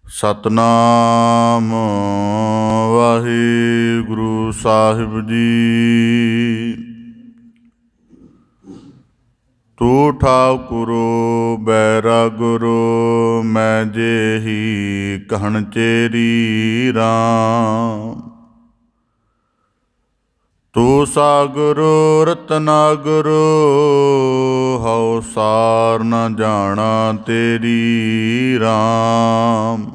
ਸਤਨਾਮ ਵਾਹਿਗੁਰੂ ਸਾਹਿਬ ਜੀ। ਤੂੰ ਠਾਕੁਰੋ ਬੈਰਾਗੁਰੂ, ਮੈਂ ਜੇਹੀ ਕਹਿਣ ਚੇਰੀ ਰਾਮ। ਤੂੰ ਸਾਗਰੋ ਰਤਨਾਗਰੋ, ਹਉ ਸਾਰ ਨ ਜਾਣਾ ਤੇਰੀ ਰਾਮ।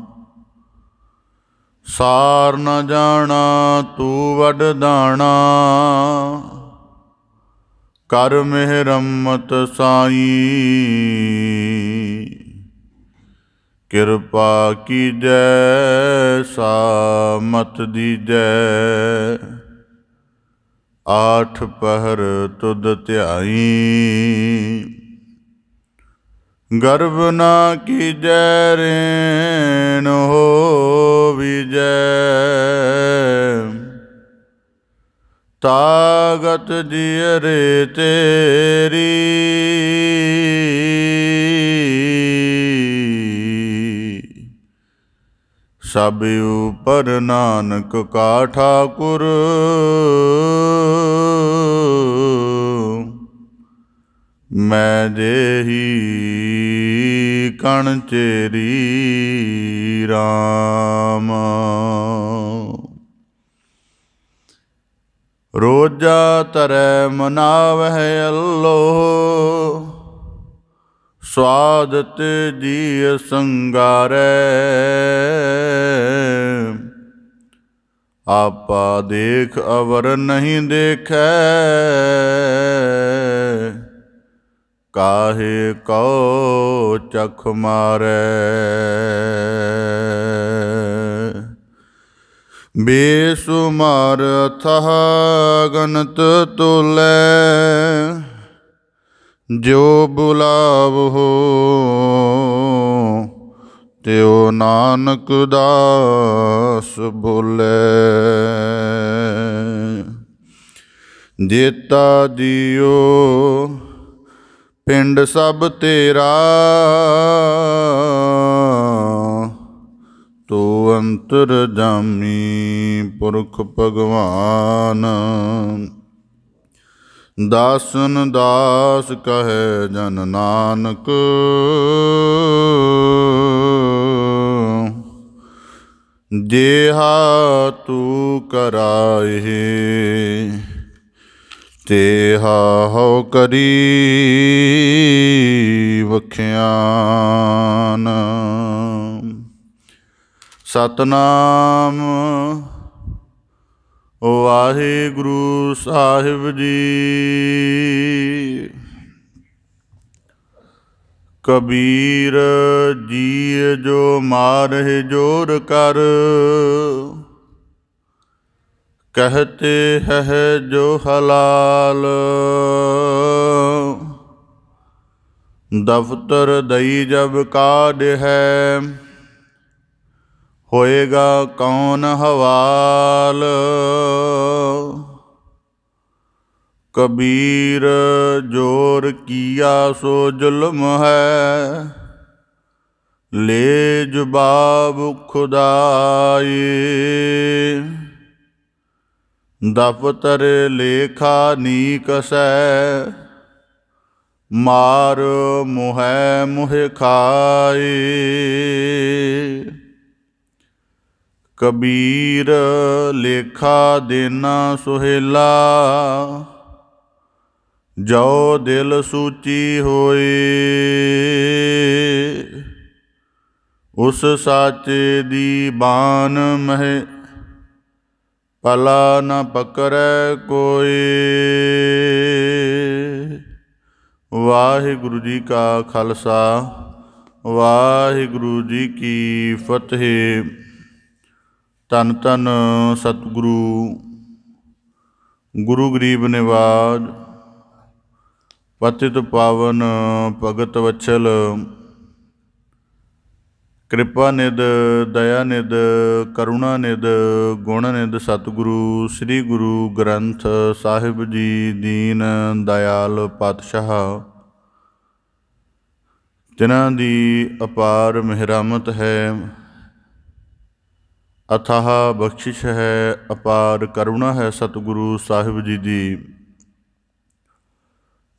ਸਾਰ ਨ ਜਾਣਾ ਤੂੰ ਵਡਦਾਣਾ, ਕਰ ਮਿਹਰਮਤ ਸਾਈਂ। ਕਿਰਪਾ ਕੀਜੈ ਸਾਮਤ ਦੀਜੈ, ਆਠ ਪਹਿਰ ਤੁਧ ਧਿਆਈ। ਗਰਭ ਨਾ ਕੀਜੈ ਰੇਣ ਹੋਵੀਜੈ, ਤਾਗਤ ਜੀਅਰੇ ਤੇਰੀ। ਸਭ ਉਪਰ ਨਾਨਕ ਕਾ ਠਾਕੁਰ, ਮੈਂ ਜੇਹੀ ਕਣ ਚੇਰੀ ਰਾਮ। ਰੋਜਾ ਧਰੈ ਮਨਾਵਹਿ ਅੱਲੋ, ਸਵਾਦਤ ਜੀ ਸੰਗਾਰੈ। ਆਪਾ ਦੇਖ ਅਵਰ ਨਹੀਂ ਦੇਖੈ, ਕਾਹੇ ਕਉ ਚਖ ਮਾਰੈ। ਬੇਸੁਮਾਰ ਅਥਾਹ ਗਨਤ ਤੋਲੈ, ਜੋ ਬੁਲਾਵਹੁ ਤਿਉ ਨਾਨਕ ਦਾਸ ਬੋਲੇ। ਜੇਤਾ ਜੀਉ ਪਿੰਡ ਸਭ ਤੇਰਾ, ਤੂੰ ਅੰਤਰਜਾਮੀ ਪੁਰਖ ਭਗਵਾਨ। ਦਾਸਨ ਦਾਸ ਕਹੈ ਜਨ ਨਾਨਕ, ਜੇਹਾ ਤੂੰ ਕਰਾਏ ਤੇਹਾ ਹਉ ਕਰੀ ਵਖਿਆਨ। ਸਤਨਾਮ ਵਾਹਿਗੁਰੂ ਸਾਹਿਬ ਜੀ। ਕਬੀਰ ਜੀਅ ਜੋ ਮਾਰਹਿ ਜੋਰ ਕਰ, ਕਹਤੇ ਹੈ ਜੋ ਹਲਾਲ। ਦਫਤਰ ਦਈ ਜਬ ਕਾਢ ਹੈ, ਹੋਏਗਾ ਕੌਣ ਹਵਾਲ। ਕਬੀਰ ਜੋਰ ਕੀਆ ਸੋ ਜ਼ੁਲਮ ਹੈ, ਲੈ ਜਵਾਬ ਖੁਦਾਈ। ਦਫਤਰ ਲੇਖਾ ਨੀ ਕਸੈ, ਮਾਰ ਮੁਹੈ ਮੁਹਿ ਖਾਏ। ਕਬੀਰ ਲੇਖਾ ਦੇਨਾ ਸੁਹੇਲਾ, ਜੋ ਦਿਲ ਸੂਚੀ ਹੋਏ। ਉਸ ਸਾਚੇ ਦੀ ਬਾਣ ਮਹਿ, ਭਲਾ ਨ ਪਕੜੈ ਕੋਈ। ਵਾਹਿਗੁਰੂ ਜੀ ਕਾ ਖਾਲਸਾ, ਵਾਹਿਗੁਰੂ ਜੀ ਕੀ ਫਤਿਹ। ਧੰਨ ਧੰਨ ਸਤਿਗੁਰੂ ਗੁਰੂ ਗਰੀਬ ਨਿਵਾਜ, ਪਤਿਤ ਪਾਵਨ ਭਗਤ ਵਛਲ, ਕਿਰਪਾ ਨਿਧ ਦਇਆ ਨਿਧ ਕਰੁਣਾ ਨਿਧ ਗੁਣ ਨਿਧ ਸਤਿਗੁਰੂ ਸ੍ਰੀ ਗੁਰੂ ਗ੍ਰੰਥ ਸਾਹਿਬ ਜੀ ਦੀਨ ਦਇਆਲ ਪਾਤਸ਼ਾਹ। ਜਿਨ੍ਹਾਂ ਦੀ ਅਪਾਰ ਮਿਹਰਮਤ ਹੈ, ਅਥਾਹ ਬਖਸ਼ਿਸ਼ ਹੈ, ਅਪਾਰ ਕਰੁਣਾ ਹੈ ਸਤਿਗੁਰੂ ਸਾਹਿਬ ਜੀ ਦੀ,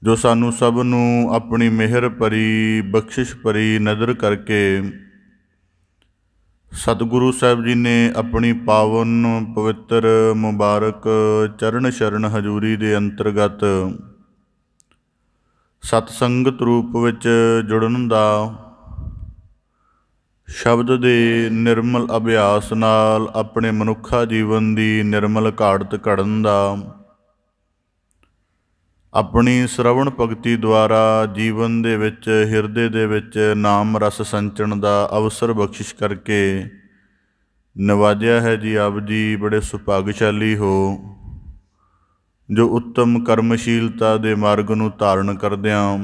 ਜੋ ਸਾਨੂੰ ਸਭ ਨੂੰ ਆਪਣੀ ਮਿਹਰ ਭਰੀ ਬਖਸ਼ਿਸ਼ ਭਰੀ ਨਜ਼ਰ ਕਰਕੇ ਸਤਿਗੁਰੂ ਸਾਹਿਬ ਜੀ ਨੇ ਆਪਣੀ ਪਾਵਨ ਪਵਿੱਤਰ ਮੁਬਾਰਕ ਚਰਨ ਸ਼ਰਨ ਹਜ਼ੂਰੀ ਦੇ ਅੰਤਰਗਤ ਸਤ ਸੰਗਤ ਰੂਪ ਵਿੱਚ ਜੁੜਨ ਦਾ, ਸ਼ਬਦ ਦੇ ਨਿਰਮਲ ਅਭਿਆਸ ਨਾਲ ਆਪਣੇ ਮਨੁੱਖਾ ਜੀਵਨ ਦੀ ਨਿਰਮਲ ਘਾੜਤ ਘੜਨ ਦਾ, ਆਪਣੀ ਸ਼ਰਵਣ ਭਗਤੀ ਦੁਆਰਾ ਜੀਵਨ ਦੇ ਵਿੱਚ ਹਿਰਦੇ ਦੇ ਵਿੱਚ ਨਾਮ ਰਸ ਸੰਚਣ ਦਾ ਅਵਸਰ ਬਖਸ਼ਿਸ਼ ਕਰਕੇ ਨਵਾਜਿਆ ਹੈ ਜੀ। ਆਪ ਜੀ ਬੜੇ ਸੁਭਾਗਸ਼ਾਲੀ ਹੋ, ਜੋ ਉੱਤਮ ਕਰਮਸ਼ੀਲਤਾ ਦੇ ਮਾਰਗ ਨੂੰ ਧਾਰਨ ਕਰਦਿਆਂ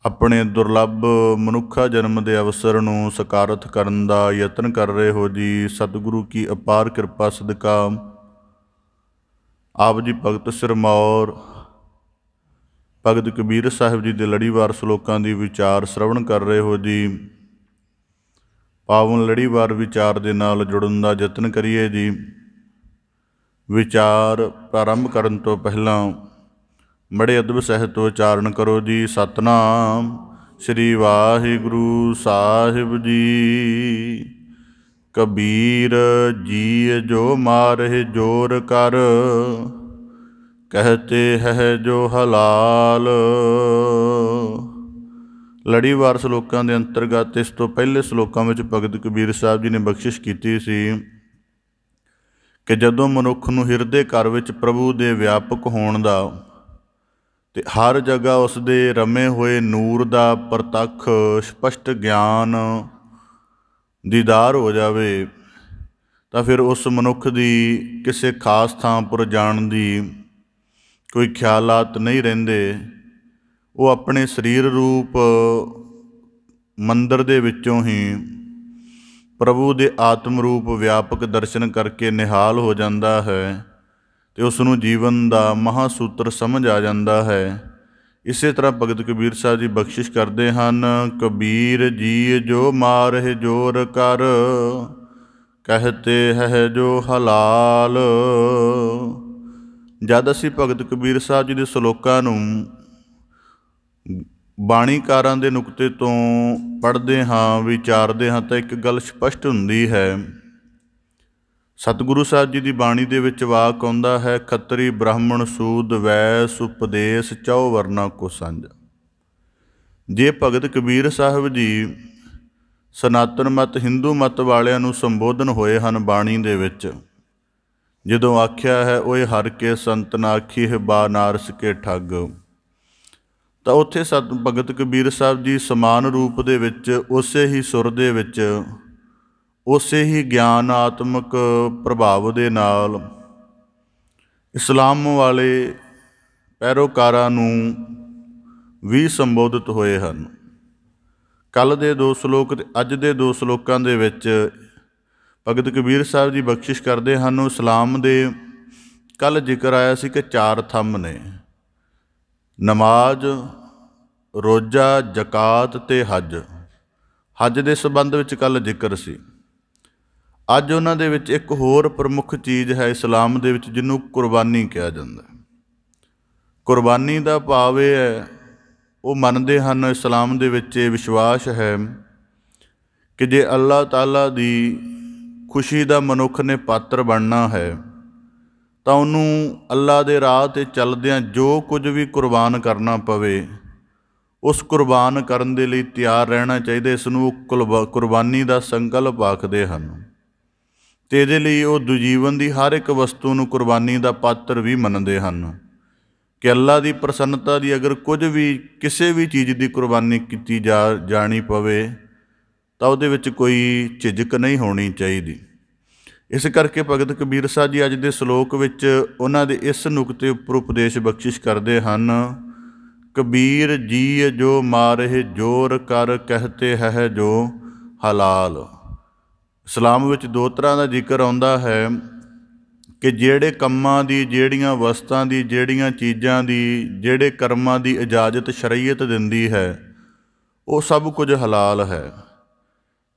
ਆਪਣੇ ਦੁਰਲੱਭ ਮਨੁੱਖਾ ਜਨਮ ਦੇ ਅਵਸਰ ਨੂੰ ਸਕਾਰਤ ਕਰਨ ਦਾ ਯਤਨ ਕਰ ਰਹੇ ਹੋ ਜੀ। ਸਤਿਗੁਰੂ ਕੀ ਅਪਾਰ ਕਿਰਪਾ ਸਦਕਾ ਆਪ ਜੀ ਭਗਤ ਸਿਰਮੌਰ ਭਗਤ ਕਬੀਰ ਸਾਹਿਬ ਜੀ ਦੇ ਲੜੀਵਾਰ ਸ਼ਲੋਕਾਂ ਦੀ ਵਿਚਾਰ ਸ਼ਰਵਣ ਕਰ ਰਹੇ ਹੋ ਜੀ। ਪਾਵਨ ਲੜੀਵਾਰ ਵਿਚਾਰ ਦੇ ਨਾਲ ਜੁੜਨ ਦਾ ਯਤਨ ਕਰੀਏ ਜੀ। ਵਿਚਾਰ ਪ੍ਰਾਰੰਭ ਕਰਨ ਤੋਂ ਪਹਿਲਾਂ ਬੜੇ ਅਦਬ ਸਹਿਤ ਉਚਾਰਨ ਕਰੋ ਜੀ। ਸਤਨਾਮ ਸ੍ਰੀ ਵਾਹਿਗੁਰੂ ਸਾਹਿਬ ਜੀ। ਕਬੀਰ ਜੀ ਜੋ ਮਾਰਹਿ ਜੋਰ ਕਰ, ਕਹਤੇ ਹੈ ਜੋ ਹਲਾਲ। ਲੜੀਵਾਰ ਸ਼ਲੋਕਾਂ ਦੇ ਅੰਤਰਗਤ ਇਸ ਤੋਂ ਪਹਿਲੇ ਸ਼ਲੋਕਾਂ ਵਿੱਚ ਭਗਤ ਕਬੀਰ ਸਾਹਿਬ ਜੀ ਨੇ ਬਖਸ਼ਿਸ਼ ਕੀਤੀ ਸੀ ਕਿ ਜਦੋਂ ਮਨੁੱਖ ਨੂੰ ਹਿਰਦੇ ਘਰ ਵਿੱਚ ਪ੍ਰਭੂ ਦੇ ਵਿਆਪਕ ਹੋਣ ਦਾ ਅਤੇ ਹਰ ਜਗ੍ਹਾ ਉਸ ਦੇ ਰਮੇ ਹੋਏ ਨੂਰ ਦਾ ਪ੍ਰਤੱਖ ਸਪਸ਼ਟ ਗਿਆਨ ਦੀਦਾਰ ਹੋ ਜਾਵੇ, ਤਾਂ ਫਿਰ ਉਸ ਮਨੁੱਖ ਦੀ ਕਿਸੇ ਖਾਸ ਥਾਂ ਪਰ ਜਾਣ ਦੀ ਕੋਈ ਖਿਆਲਾਤ ਨਹੀਂ ਰਹਿੰਦੇ। ਉਹ ਆਪਣੇ ਸਰੀਰ ਰੂਪ ਮੰਦਰ ਦੇ ਵਿੱਚੋਂ ਹੀ ਪ੍ਰਭੂ ਦੇ ਆਤਮ ਰੂਪ ਵਿਆਪਕ ਦਰਸ਼ਨ ਕਰਕੇ ਨਿਹਾਲ ਹੋ ਜਾਂਦਾ ਹੈ ਅਤੇ ਉਸ ਨੂੰ ਜੀਵਨ ਦਾ ਮਹਾਂਸੂਤਰ ਸਮਝ ਆ ਜਾਂਦਾ ਹੈ। ਇਸੇ ਤਰ੍ਹਾਂ ਭਗਤ ਕਬੀਰ ਸਾਹਿਬ ਜੀ ਬਖਸ਼ਿਸ਼ ਕਰਦੇ ਹਨ। ਕਬੀਰ ਜੀ ਜੋ ਮਾਰਹਿ ਜੋਰ ਕਰ, ਕਹਤੇ ਹੈ ਜੋ ਹਲਾਲ। ਜਦ ਅਸੀਂ ਭਗਤ ਕਬੀਰ ਸਾਹਿਬ ਜੀ ਦੇ ਸ਼ਲੋਕਾਂ ਨੂੰ ਬਾਣੀਕਾਰਾਂ ਦੇ ਨੁਕਤੇ ਤੋਂ ਪੜ੍ਹਦੇ ਹਾਂ, ਵਿਚਾਰਦੇ ਹਾਂ, ਤਾਂ ਇੱਕ ਗੱਲ ਸਪਸ਼ਟ ਹੁੰਦੀ ਹੈ। ਸਤਿਗੁਰੂ ਸਾਹਿਬ ਜੀ ਦੀ ਬਾਣੀ ਦੇ ਵਿੱਚ ਵਾਕ ਆਉਂਦਾ ਹੈ, ਖੱਤਰੀ ਬ੍ਰਾਹਮਣ ਸੂਦ ਵੈਸ ਉਪਦੇਸ਼ ਚੌ ਵਰਨਾ ਕੋ ਸੰਜ। ਜੇ ਭਗਤ ਕਬੀਰ ਸਾਹਿਬ ਜੀ ਸਨਾਤਨ ਮਤ ਹਿੰਦੂ ਮਤ ਵਾਲਿਆਂ ਨੂੰ ਸੰਬੋਧਨ ਹੋਏ ਹਨ ਬਾਣੀ ਦੇ ਵਿੱਚ, ਜਦੋਂ ਆਖਿਆ ਹੈ ਓਏ ਹਰ ਕੇ ਸੰਤ ਨਾ ਆਖੀਹ ਬਾਨਾਰਸ ਕੇ ਠੱਗ, ਤਾਂ ਉੱਥੇ ਭਗਤ ਕਬੀਰ ਸਾਹਿਬ ਜੀ ਸਮਾਨ ਰੂਪ ਦੇ ਵਿੱਚ ਉਸੇ ਹੀ ਸੁਰ ਦੇ ਵਿੱਚ ਉਸੇ ਹੀ ਗਿਆਨਾਤਮਕ ਪ੍ਰਭਾਵ ਦੇ ਨਾਲ ਇਸਲਾਮ ਵਾਲੇ ਪੈਰੋਕਾਰਾਂ ਨੂੰ ਵੀ ਸੰਬੋਧਿਤ ਹੋਏ ਹਨ। ਕੱਲ੍ਹ ਦੇ 2 ਸ਼ਲੋਕ ਅਤੇ ਅੱਜ ਦੇ 2 ਸ਼ਲੋਕਾਂ ਦੇ ਵਿੱਚ ਭਗਤ ਕਬੀਰ ਸਾਹਿਬ ਜੀ ਬਖਸ਼ਿਸ਼ ਕਰਦੇ ਹਨ। ਇਸਲਾਮ ਦੇ ਕੱਲ੍ਹ ਜ਼ਿਕਰ ਆਇਆ ਸੀ ਕਿ 4 ਥੰਮ ਨੇ, ਨਮਾਜ਼, ਰੋਜ਼ਾ, ਜ਼ਕਾਤ ਅਤੇ ਹੱਜ। ਹੱਜ ਦੇ ਸੰਬੰਧ ਵਿੱਚ ਕੱਲ੍ਹ ਜ਼ਿਕਰ ਸੀ। ਅੱਜ ਉਹਨਾਂ ਦੇ ਵਿੱਚ ਇੱਕ ਹੋਰ ਪ੍ਰਮੁੱਖ ਚੀਜ਼ ਹੈ ਇਸਲਾਮ ਦੇ ਵਿੱਚ, ਜਿਹਨੂੰ ਕੁਰਬਾਨੀ ਕਿਹਾ ਜਾਂਦਾ। ਕੁਰਬਾਨੀ ਦਾ ਭਾਵ ਇਹ ਹੈ, ਉਹ ਮੰਨਦੇ ਹਨ, ਇਸਲਾਮ ਦੇ ਵਿੱਚ ਇਹ ਵਿਸ਼ਵਾਸ ਹੈ ਕਿ ਜੇ ਅੱਲਾਹ ਤਾਲਾ ਦੀ ਖੁਸ਼ੀ ਦਾ ਮਨੁੱਖ ਨੇ ਪਾਤਰ ਬਣਨਾ ਹੈ ਤਾਂ ਉਹਨੂੰ ਅੱਲਾਹ ਦੇ ਰਾਹ 'ਤੇ ਚੱਲਦਿਆਂ ਜੋ ਕੁਝ ਵੀ ਕੁਰਬਾਨ ਕਰਨਾ ਪਵੇ, ਉਸ ਕੁਰਬਾਨ ਕਰਨ ਦੇ ਲਈ ਤਿਆਰ ਰਹਿਣਾ ਚਾਹੀਦਾ। ਇਸ ਨੂੰ ਕੁਰਬਾਨੀ ਦਾ ਸੰਕਲਪ ਆਖਦੇ ਹਨ ਅਤੇ ਇਹਦੇ ਲਈ ਉਹ ਜੀਵਨ ਦੀ ਹਰ ਇੱਕ ਵਸਤੂ ਨੂੰ ਕੁਰਬਾਨੀ ਦਾ ਪਾਤਰ ਵੀ ਮੰਨਦੇ ਹਨ ਕਿ ਅੱਲਾ ਦੀ ਪ੍ਰਸੰਨਤਾ ਦੀ ਅਗਰ ਕੁਝ ਵੀ ਕਿਸੇ ਵੀ ਚੀਜ਼ ਦੀ ਕੁਰਬਾਨੀ ਕੀਤੀ ਜਾਣੀ ਪਵੇ ਤਾਂ ਉਹਦੇ ਵਿੱਚ ਕੋਈ ਝਿਜਕ ਨਹੀਂ ਹੋਣੀ ਚਾਹੀਦੀ। ਇਸ ਕਰਕੇ ਭਗਤ ਕਬੀਰ ਸਾਹਿਬ ਜੀ ਅੱਜ ਦੇ ਸ਼ਲੋਕ ਵਿੱਚ ਉਹਨਾਂ ਦੇ ਇਸ ਨੁਕਤੇ ਉੱਪਰ ਉਪਦੇਸ਼ ਬਖਸ਼ਿਸ਼ ਕਰਦੇ ਹਨ। ਕਬੀਰ ਜੀ ਜੋ ਮਾਰਹਿ ਜੋਰ ਕਰ, ਕਹਤੇ ਹੈ ਜੋ ਹਲਾਲ। ਇਸਲਾਮ ਵਿੱਚ 2 ਤਰ੍ਹਾਂ ਦਾ ਜ਼ਿਕਰ ਆਉਂਦਾ ਹੈ ਕਿ ਜਿਹੜੇ ਕੰਮਾਂ ਦੀ, ਜਿਹੜੀਆਂ ਵਸਤਾਂ ਦੀ, ਜਿਹੜੀਆਂ ਚੀਜ਼ਾਂ ਦੀ, ਜਿਹੜੇ ਕਰਮਾਂ ਦੀ ਇਜਾਜ਼ਤ ਸ਼ਰੀਅਤ ਦਿੰਦੀ ਹੈ, ਉਹ ਸਭ ਕੁਝ ਹਲਾਲ ਹੈ।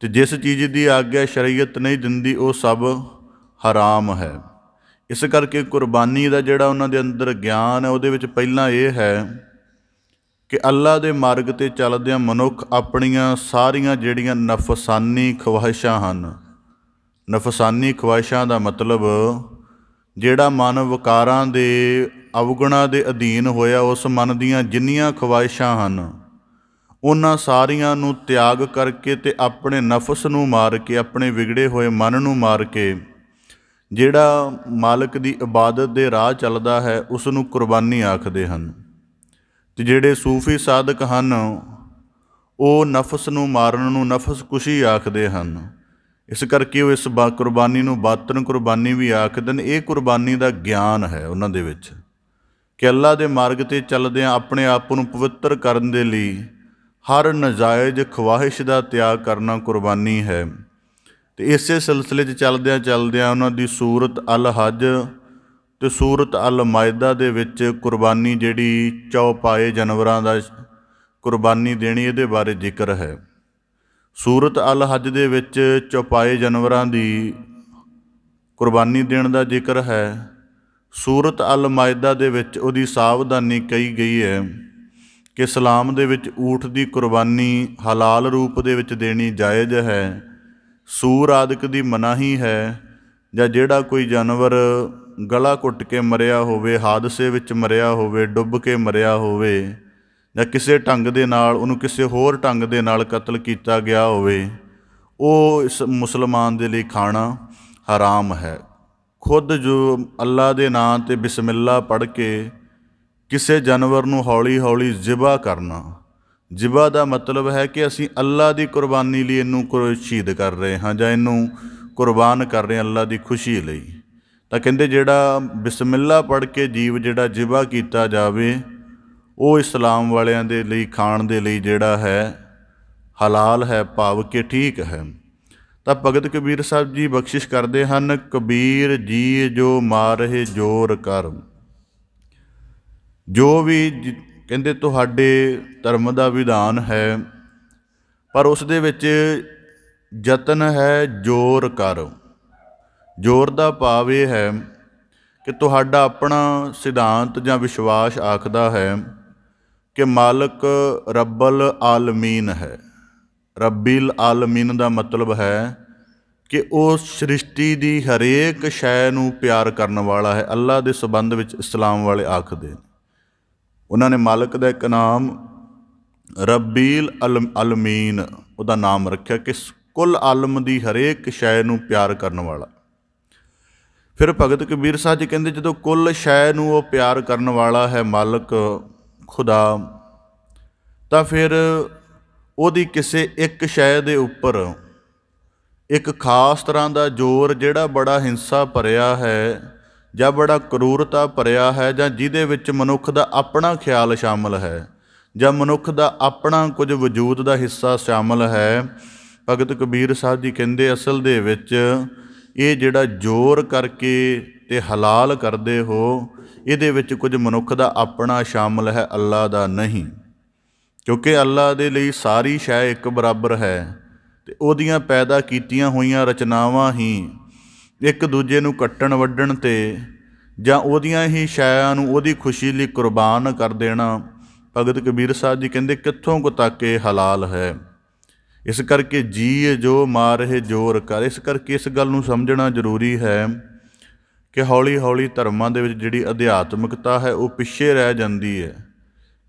ਤੇ ਜਿਸ ਚੀਜ਼ ਦੀ ਆਗਿਆ ਸ਼ਰੀਅਤ ਨਹੀਂ ਦਿੰਦੀ ਉਹ ਸਭ ਹਰਾਮ ਹੈ। ਇਸ ਕਰਕੇ ਕੁਰਬਾਨੀ ਦਾ ਜਿਹੜਾ ਉਹਨਾਂ ਦੇ ਅੰਦਰ ਗਿਆਨ ਹੈ, ਉਹਦੇ ਵਿੱਚ ਪਹਿਲਾਂ ਇਹ ਹੈ ਕਿ ਅੱਲਾ ਦੇ ਮਾਰਗ 'ਤੇ ਚੱਲਦਿਆਂ ਮਨੁੱਖ ਆਪਣੀਆਂ ਸਾਰੀਆਂ ਜਿਹੜੀਆਂ ਨਫਸਾਨੀ ਖਵਾਹਿਸ਼ਾਂ ਹਨ, ਨਫਸਾਨੀ ਖਵਾਹਿਸ਼ਾਂ ਦਾ ਮਤਲਬ ਜਿਹੜਾ ਮਨ ਵਿਕਾਰਾਂ ਦੇ ਅਵਗੁਣਾਂ ਦੇ ਅਧੀਨ ਹੋਇਆ, ਉਸ ਮਨ ਦੀਆਂ ਜਿੰਨੀਆਂ ਖਵਾਹਿਸ਼ਾਂ ਹਨ ਉਹਨਾਂ ਸਾਰੀਆਂ ਨੂੰ ਤਿਆਗ ਕਰਕੇ ਤੇ ਆਪਣੇ ਨਫਸ ਨੂੰ ਮਾਰ ਕੇ, ਆਪਣੇ ਵਿਗੜੇ ਹੋਏ ਮਨ ਨੂੰ ਮਾਰ ਕੇ ਜਿਹੜਾ ਮਾਲਕ ਦੀ ਇਬਾਦਤ ਦੇ ਰਾਹ ਚੱਲਦਾ ਹੈ ਉਸ ਨੂੰ ਕੁਰਬਾਨੀ ਆਖਦੇ ਹਨ। ਅਤੇ ਜਿਹੜੇ ਸੂਫੀ ਸਾਧਕ ਹਨ ਉਹ ਨਫਸ ਨੂੰ ਮਾਰਨ ਨੂੰ ਨਫਸ ਕੁਸ਼ੀ ਆਖਦੇ ਹਨ। ਇਸ ਕਰਕੇ ਉਹ ਇਸ ਕੁਰਬਾਨੀ ਨੂੰ ਬਾਤਨ ਕੁਰਬਾਨੀ ਵੀ ਆਖਦੇ ਨੇ। ਇਹ ਕੁਰਬਾਨੀ ਦਾ ਗਿਆਨ ਹੈ ਉਹਨਾਂ ਦੇ ਵਿੱਚ ਕਿ ਅੱਲਾ ਦੇ ਮਾਰਗ 'ਤੇ ਚੱਲਦਿਆਂ ਆਪਣੇ ਆਪ ਨੂੰ ਪਵਿੱਤਰ ਕਰਨ ਦੇ ਲਈ ਹਰ ਨਜਾਇਜ਼ ਖਵਾਹਿਸ਼ ਦਾ ਤਿਆਗ ਕਰਨਾ ਕੁਰਬਾਨੀ ਹੈ। ਅਤੇ ਇਸੇ ਸਿਲਸਿਲੇ 'ਚ ਚੱਲਦਿਆਂ ਉਹਨਾਂ ਦੀ ਸੂਰਤ ਅਲ ਹੱਜ ਅਤੇ ਸੂਰਤ ਅਲ ਮਾਇਦਾ ਦੇ ਵਿੱਚ ਕੁਰਬਾਨੀ ਜਿਹੜੀ ਚੌਪਾਏ ਜਾਨਵਰਾਂ ਦਾ ਕੁਰਬਾਨੀ ਦੇਣੀ, ਇਹਦੇ ਬਾਰੇ ਜ਼ਿਕਰ ਹੈ। ਸੂਰਤ ਅਲ ਹੱਜ ਦੇ ਵਿੱਚ ਚੌਪਾਏ ਜਾਨਵਰਾਂ ਦੀ ਕੁਰਬਾਨੀ ਦੇਣ ਦਾ ਜ਼ਿਕਰ ਹੈ। ਸੂਰਤ ਅਲ ਮਾਇਦਾ ਦੇ ਵਿੱਚ ਉਹਦੀ ਸਾਵਧਾਨੀ ਕਹੀ ਗਈ ਹੈ ਕਿ ਇਸਲਾਮ ਦੇ ਵਿੱਚ ਊਠ ਦੀ ਕੁਰਬਾਨੀ ਹਲਾਲ ਰੂਪ ਦੇ ਵਿੱਚ ਦੇਣੀ ਜਾਇਜ਼ ਹੈ। ਸੂਰ ਆਦਿਕ ਦੀ ਮਨਾਹੀ ਹੈ, ਜਾਂ ਜਿਹੜਾ ਕੋਈ ਜਾਨਵਰ ਗਲਾ ਘੁੱਟ ਕੇ ਮਰਿਆ ਹੋਵੇ, ਹਾਦਸੇ ਵਿੱਚ ਮਰਿਆ ਹੋਵੇ, ਡੁੱਬ ਕੇ ਮਰਿਆ ਹੋਵੇ, ਜਾਂ ਕਿਸੇ ਢੰਗ ਦੇ ਨਾਲ ਉਹਨੂੰ ਕਿਸੇ ਹੋਰ ਢੰਗ ਦੇ ਨਾਲ ਕਤਲ ਕੀਤਾ ਗਿਆ ਹੋਵੇ, ਉਹ ਇਸ ਮੁਸਲਮਾਨ ਦੇ ਲਈ ਖਾਣਾ ਹਰਾਮ ਹੈ। ਖੁਦ ਜੋ ਅੱਲਾ ਦੇ ਨਾਂ 'ਤੇ ਬਿਸਮਿਲ੍ਲਾ ਪੜ੍ਹ ਕੇ ਕਿਸੇ ਜਾਨਵਰ ਨੂੰ ਹੌਲੀ ਹੌਲੀ ਜ਼ਿਬਾ ਕਰਨਾ, ਜ਼ਿਬਾ ਦਾ ਮਤਲਬ ਹੈ ਕਿ ਅਸੀਂ ਅੱਲਾ ਦੀ ਕੁਰਬਾਨੀ ਲਈ ਇਹਨੂੰ ਸ਼ਹੀਦ ਕਰ ਰਹੇ ਹਾਂ ਜਾਂ ਇਹਨੂੰ ਕੁਰਬਾਨ ਕਰ ਰਹੇ ਹਾਂ ਅੱਲਾ ਦੀ ਖੁਸ਼ੀ ਲਈ। ਤਾਂ ਕਹਿੰਦੇ ਜਿਹੜਾ ਬਿਸਮਿਲ੍ਲਾ ਪੜ੍ਹ ਕੇ ਜੀਵ ਜਿਹੜਾ ਜ਼ਿਬਾ ਕੀਤਾ ਜਾਵੇ ਉਹ ਇਸਲਾਮ ਵਾਲਿਆਂ ਦੇ ਲਈ ਖਾਣ ਦੇ ਲਈ ਜਿਹੜਾ ਹੈ ਹਲਾਲ ਹੈ, ਭਾਵ ਕਿ ਠੀਕ ਹੈ। ਤਾਂ ਭਗਤ ਕਬੀਰ ਸਾਹਿਬ ਜੀ ਬਖਸ਼ਿਸ਼ ਕਰਦੇ ਹਨ, ਕਬੀਰ ਜੀ ਜੋ ਮਾਰਹਿ ਜੋਰ ਕਰ। ਜੋ ਵੀ ਕਹਿੰਦੇ ਤੁਹਾਡੇ ਧਰਮ ਦਾ ਵਿਧਾਨ ਹੈ, ਪਰ ਉਸ ਦੇ ਵਿੱਚ ਯਤਨ ਹੈ ਜ਼ੋਰ ਕਰ। ਜ਼ੋਰ ਦਾ ਭਾਵ ਇਹ ਹੈ ਕਿ ਤੁਹਾਡਾ ਆਪਣਾ ਸਿਧਾਂਤ ਜਾਂ ਵਿਸ਼ਵਾਸ ਆਖਦਾ ਹੈ ਕਿ ਮਾਲਕ ਰੱਬਲ ਆਲਮੀਨ ਹੈ। ਰੱਬਿਲ ਆਲਮੀਨ ਦਾ ਮਤਲਬ ਹੈ ਕਿ ਉਹ ਸ੍ਰਿਸ਼ਟੀ ਦੀ ਹਰੇਕ ਸ਼ੈ ਨੂੰ ਪਿਆਰ ਕਰਨ ਵਾਲਾ ਹੈ। ਅੱਲਾ ਦੇ ਸੰਬੰਧ ਵਿੱਚ ਇਸਲਾਮ ਵਾਲੇ ਆਖਦੇ ਨੇ, ਉਹਨਾਂ ਨੇ ਮਾਲਕ ਦਾ ਇੱਕ ਨਾਮ ਰੱਬੀਲ ਆਲਮੀਨ ਉਹਦਾ ਨਾਮ ਰੱਖਿਆ ਕਿ ਕੁੱਲ ਆਲਮ ਦੀ ਹਰੇਕ ਸ਼ੈ ਨੂੰ ਪਿਆਰ ਕਰਨ ਵਾਲਾ। ਫਿਰ ਭਗਤ ਕਬੀਰ ਸਾਹਿਬ ਜੀ ਕਹਿੰਦੇ ਜਦੋਂ ਕੁੱਲ ਸ਼ੈ ਨੂੰ ਉਹ ਪਿਆਰ ਕਰਨ ਵਾਲਾ ਹੈ ਮਾਲਕ ਖੁਦਾ, ਤਾਂ ਫਿਰ ਉਹਦੀ ਕਿਸੇ ਇੱਕ ਸ਼ੈ ਦੇ ਉੱਪਰ ਇੱਕ ਖਾਸ ਤਰ੍ਹਾਂ ਦਾ ਜ਼ੋਰ ਜਿਹੜਾ ਬੜਾ ਹਿੰਸਾ ਭਰਿਆ ਹੈ ਜਾਂ ਬੜਾ ਕਰੂਰਤਾ ਭਰਿਆ ਹੈ, ਜਾਂ ਜਿਹਦੇ ਵਿੱਚ ਮਨੁੱਖ ਦਾ ਆਪਣਾ ਖਿਆਲ ਸ਼ਾਮਲ ਹੈ ਜਾਂ ਮਨੁੱਖ ਦਾ ਆਪਣਾ ਕੁਝ ਵਜੂਦ ਦਾ ਹਿੱਸਾ ਸ਼ਾਮਲ ਹੈ। ਭਗਤ ਕਬੀਰ ਸਾਹਿਬ ਜੀ ਕਹਿੰਦੇ ਅਸਲ ਦੇ ਵਿੱਚ ਇਹ ਜਿਹੜਾ ਜ਼ੋਰ ਕਰਕੇ ਤੇ ਹਲਾਲ ਕਰਦੇ ਹੋ, ਇਹਦੇ ਵਿੱਚ ਕੁਝ ਮਨੁੱਖ ਦਾ ਆਪਣਾ ਸ਼ਾਮਲ ਹੈ, ਅੱਲਾ ਦਾ ਨਹੀਂ। ਕਿਉਂਕਿ ਅੱਲਾ ਦੇ ਲਈ ਸਾਰੀ ਸ਼ੈ ਇੱਕ ਬਰਾਬਰ ਹੈ ਅਤੇ ਉਹਦੀਆਂ ਪੈਦਾ ਕੀਤੀਆਂ ਹੋਈਆਂ ਰਚਨਾਵਾਂ ਹੀ ਇੱਕ ਦੂਜੇ ਨੂੰ ਕੱਟਣ ਵੱਢਣ 'ਤੇ ਜਾਂ ਉਹਦੀਆਂ ਹੀ ਸ਼ੈਆਂ ਨੂੰ ਉਹਦੀ ਖੁਸ਼ੀ ਲਈ ਕੁਰਬਾਨ ਕਰ ਦੇਣਾ, ਭਗਤ ਕਬੀਰ ਸਾਹਿਬ ਜੀ ਕਹਿੰਦੇ ਕਿੱਥੋਂ ਕੁ ਤੱਕ ਇਹ ਹਲਾਲ ਹੈ। ਇਸ ਕਰਕੇ ਜੀ ਜੋ ਮਾਰਹਿ ਜੋਰ ਕਰ। ਇਸ ਕਰਕੇ ਇਸ ਗੱਲ ਨੂੰ ਸਮਝਣਾ ਜ਼ਰੂਰੀ ਹੈ ਕਿ ਹੌਲੀ ਹੌਲੀ ਧਰਮਾਂ ਦੇ ਵਿੱਚ ਜਿਹੜੀ ਅਧਿਆਤਮਿਕਤਾ ਹੈ ਉਹ ਪਿੱਛੇ ਰਹਿ ਜਾਂਦੀ ਹੈ,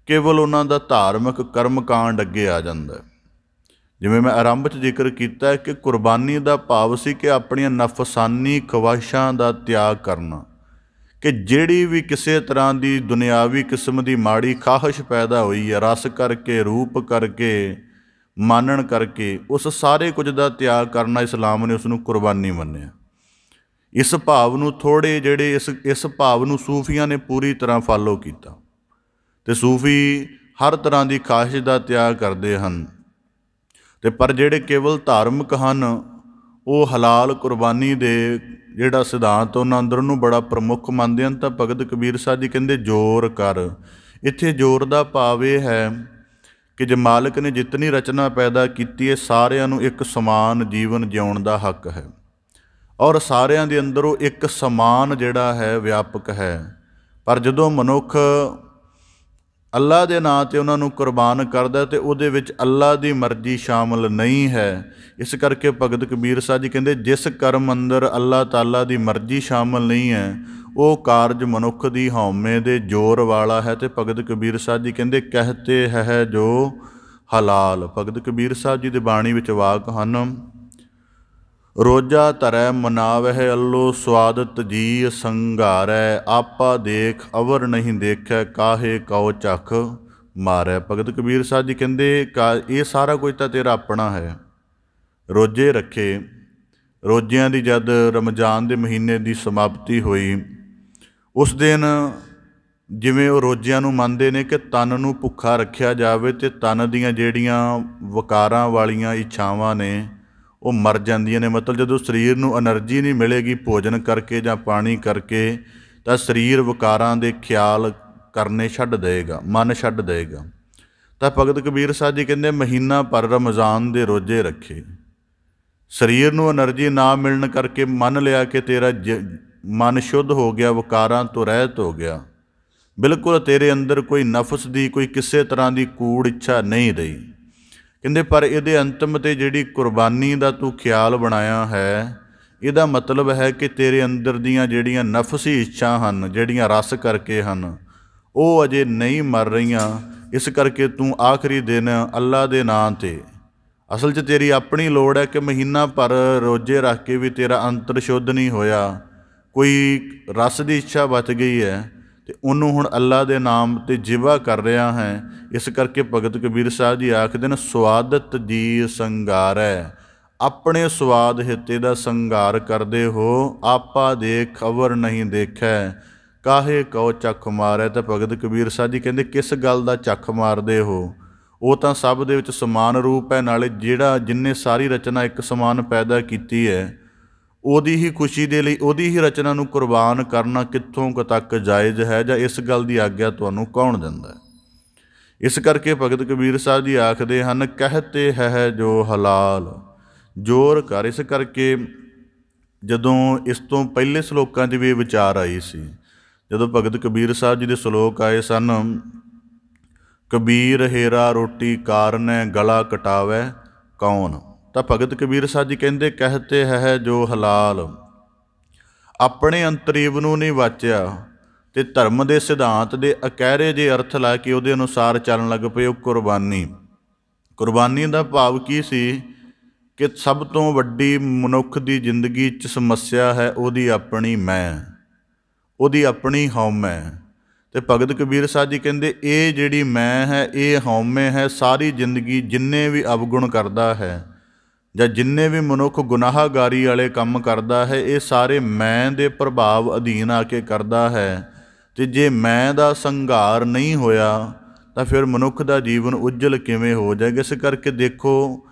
ਕੇਵਲ ਉਹਨਾਂ ਦਾ ਧਾਰਮਿਕ ਕਰਮਕਾਂਡ ਅੱਗੇ ਆ ਜਾਂਦਾ। ਜਿਵੇਂ ਮੈਂ ਆਰੰਭ 'ਚ ਜ਼ਿਕਰ ਕੀਤਾ ਕਿ ਕੁਰਬਾਨੀ ਦਾ ਭਾਵ ਸੀ ਕਿ ਆਪਣੀਆਂ ਨਫਸਾਨੀ ਖਵਾਹਿਸ਼ਾਂ ਦਾ ਤਿਆਗ ਕਰਨਾ, ਕਿ ਜਿਹੜੀ ਵੀ ਕਿਸੇ ਤਰ੍ਹਾਂ ਦੀ ਦੁਨਿਆਵੀ ਕਿਸਮ ਦੀ ਮਾੜੀ ਖਾਹਿਸ਼ ਪੈਦਾ ਹੋਈ ਹੈ, ਰਸ ਕਰਕੇ, ਰੂਪ ਕਰਕੇ, ਮਾਨਣ ਕਰਕੇ, ਉਸ ਸਾਰੇ ਕੁਝ ਦਾ ਤਿਆਗ ਕਰਨਾ ਇਸਲਾਮ ਨੇ ਉਸ ਨੂੰ ਕੁਰਬਾਨੀ ਮੰਨਿਆ। ਇਸ ਭਾਵ ਨੂੰ ਥੋੜ੍ਹੇ ਜਿਹੜੇ ਇਸ ਭਾਵ ਨੂੰ ਸੂਫੀਆਂ ਨੇ ਪੂਰੀ ਤਰ੍ਹਾਂ ਫਾਲੋ ਕੀਤਾ ਅਤੇ ਸੂਫੀ ਹਰ ਤਰ੍ਹਾਂ ਦੀ ਖਾਹਿਸ਼ ਦਾ ਤਿਆਗ ਕਰਦੇ ਹਨ। ਅਤੇ ਪਰ ਜਿਹੜੇ ਕੇਵਲ ਧਾਰਮਿਕ ਹਨ ਉਹ ਹਲਾਲ ਕੁਰਬਾਨੀ ਦੇ ਜਿਹੜਾ ਸਿਧਾਂਤ ਉਹਨਾਂ ਅੰਦਰ ਨੂੰ ਬੜਾ ਪ੍ਰਮੁੱਖ ਮੰਨਦੇ ਹਨ। ਤਾਂ ਭਗਤ ਕਬੀਰ ਸਾਹਿਬ ਜੀ ਕਹਿੰਦੇ ਜ਼ੋਰ ਕਰ। ਇੱਥੇ ਜ਼ੋਰ ਦਾ ਭਾਵ ਇਹ ਹੈ ਕਿ ਜੇ ਮਾਲਕ ਨੇ ਜਿਤਨੀ ਰਚਨਾ ਪੈਦਾ ਕੀਤੀ ਹੈ ਸਾਰਿਆਂ ਨੂੰ ਇੱਕ ਸਮਾਨ ਜੀਵਨ ਜਿਉਣ ਦਾ ਹੱਕ ਹੈ, ਔਰ ਸਾਰਿਆਂ ਦੇ ਅੰਦਰ ਉਹ ਇੱਕ ਸਮਾਨ ਜਿਹੜਾ ਹੈ ਵਿਆਪਕ ਹੈ। ਪਰ ਜਦੋਂ ਮਨੁੱਖ ਅੱਲਾ ਦੇ ਨਾਂ 'ਤੇ ਉਹਨਾਂ ਨੂੰ ਕੁਰਬਾਨ ਕਰਦਾ ਅਤੇ ਉਹਦੇ ਵਿੱਚ ਅੱਲਾ ਦੀ ਮਰਜ਼ੀ ਸ਼ਾਮਲ ਨਹੀਂ ਹੈ। ਇਸ ਕਰਕੇ ਭਗਤ ਕਬੀਰ ਸਾਹਿਬ ਜੀ ਕਹਿੰਦੇ ਜਿਸ ਕਰਮ ਅੰਦਰ ਅੱਲਾ ਤਾਲਾ ਦੀ ਮਰਜ਼ੀ ਸ਼ਾਮਲ ਨਹੀਂ ਹੈ ਉਹ ਕਾਰਜ ਮਨੁੱਖ ਦੀ ਹਉਮੈ ਦੇ ਜ਼ੋਰ ਵਾਲਾ ਹੈ। ਅਤੇ ਭਗਤ ਕਬੀਰ ਸਾਹਿਬ ਜੀ ਕਹਿੰਦੇ ਕਹਤੇ ਹੈ ਜੋ ਹਲਾਲ। ਭਗਤ ਕਬੀਰ ਸਾਹਿਬ ਜੀ ਦੀ ਬਾਣੀ ਵਿੱਚ ਵਾਕ ਹਨ, ਰੋਜਾ ਧਰੈ ਮਨਾਵਹਿ ਅੱਲੋ ਸਵਾਦਤ ਜੀ ਸੰਘਾਰੈ, ਆਪਾ ਦੇਖ ਅਵਰ ਨਹੀਂ ਦੇਖੈ ਕਾਹੇ ਕਉ ਚੱਖ ਮਾਰੈ। ਭਗਤ ਕਬੀਰ ਸਾਹਿਬ ਜੀ ਕਹਿੰਦੇ ਇਹ ਸਾਰਾ ਕੁਝ ਤਾਂ ਤੇਰਾ ਆਪਣਾ ਹੈ। ਰੋਜੇ ਰੱਖੇ, ਰੋਜ਼ਿਆਂ ਦੀ ਜਦ ਰਮਜ਼ਾਨ ਦੇ ਮਹੀਨੇ ਦੀ ਸਮਾਪਤੀ ਹੋਈ ਉਸ ਦਿਨ ਜਿਵੇਂ ਉਹ ਰੋਜ਼ਿਆਂ ਨੂੰ ਮੰਨਦੇ ਨੇ ਕਿ ਤਨ ਨੂੰ ਭੁੱਖਾ ਰੱਖਿਆ ਜਾਵੇ ਅਤੇ ਤਨ ਦੀਆਂ ਜਿਹੜੀਆਂ ਵਕਾਰਾਂ ਵਾਲੀਆਂ ਇੱਛਾਵਾਂ ਨੇ ਉਹ ਮਰ ਜਾਂਦੀਆਂ ਨੇ। ਮਤਲਬ ਜਦੋਂ ਸਰੀਰ ਨੂੰ ਐਨਰਜੀ ਨਹੀਂ ਮਿਲੇਗੀ ਭੋਜਨ ਕਰਕੇ ਜਾਂ ਪਾਣੀ ਕਰਕੇ ਤਾਂ ਸਰੀਰ ਵਕਾਰਾਂ ਦੇ ਖਿਆਲ ਕਰਨੇ ਛੱਡ ਦੇਵੇਗਾ, ਮਨ ਛੱਡ ਦੇਵੇਗਾ। ਤਾਂ ਭਗਤ ਕਬੀਰ ਸਾਹਿਬ ਜੀ ਕਹਿੰਦੇ ਮਹੀਨਾ ਭਰ ਰਮਜ਼ਾਨ ਦੇ ਰੋਜ਼ੇ ਰੱਖੇ, ਸਰੀਰ ਨੂੰ ਐਨਰਜੀ ਨਾ ਮਿਲਣ ਕਰਕੇ ਮੰਨ ਲਿਆ ਕਿ ਤੇਰਾ ਮਨ ਸ਼ੁੱਧ ਹੋ ਗਿਆ, ਵਕਾਰਾਂ ਤੋਂ ਰਹਿਤ ਹੋ ਗਿਆ, ਬਿਲਕੁਲ ਤੇਰੇ ਅੰਦਰ ਕੋਈ ਨਫਸ ਦੀ ਕੋਈ ਕਿਸੇ ਤਰ੍ਹਾਂ ਦੀ ਕੂੜ ਇੱਛਾ ਨਹੀਂ ਰਹੀ। ਕਹਿੰਦੇ ਪਰ ਇਹਦੇ ਅੰਤਮ 'ਤੇ ਜਿਹੜੀ ਕੁਰਬਾਨੀ ਦਾ ਤੂੰ ਖਿਆਲ ਬਣਾਇਆ ਹੈ ਇਹਦਾ ਮਤਲਬ ਹੈ ਕਿ ਤੇਰੇ ਅੰਦਰ ਦੀਆਂ ਜਿਹੜੀਆਂ ਨਫਸੀ ਇੱਛਾ ਹਨ, ਜਿਹੜੀਆਂ ਰਸ ਕਰਕੇ ਹਨ, ਉਹ ਅਜੇ ਨਹੀਂ ਮਰ ਰਹੀਆਂ। ਇਸ ਕਰਕੇ ਤੂੰ ਆਖਰੀ ਦਿਨ ਅੱਲਾ ਦੇ ਨਾਂ 'ਤੇ, ਅਸਲ 'ਚ ਤੇਰੀ ਆਪਣੀ ਲੋੜ ਹੈ ਕਿ ਮਹੀਨਾ ਭਰ ਰੋਜ਼ੇ ਰੱਖ ਕੇ ਵੀ ਤੇਰਾ ਅੰਤਰ ਸ਼ੁੱਧ ਨਹੀਂ ਹੋਇਆ, ਕੋਈ ਰਸ ਦੀ ਇੱਛਾ ਬਚ ਗਈ ਹੈ ਅਤੇ ਉਹਨੂੰ ਹੁਣ ਅੱਲਾ ਦੇ ਨਾਮ 'ਤੇ ਜ਼ਿਬਾ ਕਰ ਰਿਹਾ ਹੈ। ਇਸ ਕਰਕੇ ਭਗਤ ਕਬੀਰ ਸਾਹਿਬ ਜੀ ਆਖਦੇ ਨੇ ਸਵਾਦਤ ਜੀ ਸੰਘਾਰੈ, ਆਪਣੇ ਸਵਾਦ ਹਿੱਤੇ ਦਾ ਸੰਘਾਰ ਕਰਦੇ ਹੋ, ਆਪਾ ਦੇਖ ਖਬਰ ਨਹੀਂ ਦੇਖੈ ਕਾਹੇ ਕਉ ਚੱਖ ਮਾਰੈ। ਤਾਂ ਭਗਤ ਕਬੀਰ ਸਾਹਿਬ ਜੀ ਕਹਿੰਦੇ ਕਿਸ ਗੱਲ ਦਾ ਚੱਖ ਮਾਰਦੇ ਹੋ, ਉਹ ਤਾਂ ਸਭ ਦੇ ਵਿੱਚ ਸਮਾਨ ਰੂਪ ਹੈ, ਨਾਲੇ ਜਿਨਨੇ ਸਾਰੀ ਰਚਨਾ ਇੱਕ ਸਮਾਨ ਪੈਦਾ ਕੀਤੀ ਹੈ ਉਹਦੀ ਹੀ ਖੁਸ਼ੀ ਦੇ ਲਈ ਉਹਦੀ ਹੀ ਰਚਨਾ ਨੂੰ ਕੁਰਬਾਨ ਕਰਨਾ ਕਿੱਥੋਂ ਕੁ ਤੱਕ ਜਾਇਜ਼ ਹੈ, ਜਾਂ ਇਸ ਗੱਲ ਦੀ ਆਗਿਆ ਤੁਹਾਨੂੰ ਕੌਣ ਦਿੰਦਾ ਹੈ। ਇਸ ਕਰਕੇ ਭਗਤ ਕਬੀਰ ਸਾਹਿਬ ਜੀ ਆਖਦੇ ਹਨ ਕਹਤੇ ਹੈ ਜੋ ਹਲਾਲ, ਜ਼ੋਰ ਕਰ। ਇਸ ਕਰਕੇ ਜਦੋਂ ਇਸ ਤੋਂ ਪਹਿਲੇ ਸਲੋਕਾਂ 'ਚ ਵੀ ਇਹ ਵਿਚਾਰ ਆਈ ਸੀ, ਜਦੋਂ ਭਗਤ ਕਬੀਰ ਸਾਹਿਬ ਜੀ ਦੇ ਸਲੋਕ ਆਏ ਸਨ, ਕਬੀਰ ਹੇਰਾ ਰੋਟੀ ਕਾਰਨੈ ਗਲਾ ਕਟਾਵੈ ਕੌਣ। ਤਾਂ ਭਗਤ ਕਬੀਰ ਸਾਹਿਬ ਜੀ ਕਹਿੰਦੇ ਕਹਤੇ ਹੈ ਜੋ ਹਲਾਲ, ਆਪਣੇ ਅੰਤਰੀਵ ਨੂੰ ਨਹੀਂ ਵਾਚਿਆ ਅਤੇ ਧਰਮ ਦੇ ਸਿਧਾਂਤ ਦੇ ਅਕਹਿਰੇ ਜਿਹੇ ਅਰਥ ਲਾ ਕੇ ਉਹਦੇ ਅਨੁਸਾਰ ਚੱਲਣ ਲੱਗ ਪਏ। ਉਹ ਕੁਰਬਾਨੀ ਦਾ ਭਾਵ ਕੀ ਸੀ ਕਿ ਸਭ ਤੋਂ ਵੱਡੀ ਮਨੁੱਖ ਦੀ ਜ਼ਿੰਦਗੀ 'ਚ ਸਮੱਸਿਆ ਹੈ ਉਹਦੀ ਆਪਣੀ ਮੈਂ, ਉਹਦੀ ਆਪਣੀ ਹਉਮੈ। ਅਤੇ ਭਗਤ ਕਬੀਰ ਸਾਹਿਬ ਜੀ ਕਹਿੰਦੇ ਇਹ ਜਿਹੜੀ ਮੈਂ ਹੈ, ਇਹ ਹਉਮੈ ਹੈ, ਸਾਰੀ ਜ਼ਿੰਦਗੀ ਜਿੰਨੇ ਵੀ ਅਵਗੁਣ ਕਰਦਾ ਹੈ ਜਾਂ ਜਿੰਨੇ ਵੀ ਮਨੁੱਖ ਗੁਨਾਹਗਾਰੀ ਵਾਲੇ ਕੰਮ ਕਰਦਾ ਹੈ ਇਹ ਸਾਰੇ ਮੈਂ ਦੇ ਪ੍ਰਭਾਵ ਅਧੀਨ ਆ ਕੇ ਕਰਦਾ ਹੈ। ਅਤੇ ਜੇ ਮੈਂ ਦਾ ਸੰਘਾਰ ਨਹੀਂ ਹੋਇਆ ਤਾਂ ਫਿਰ ਮਨੁੱਖ ਦਾ ਜੀਵਨ ਉੱਜਲ ਕਿਵੇਂ ਹੋ ਜਾਏਗਾ। ਇਸ ਕਰਕੇ ਦੇਖੋ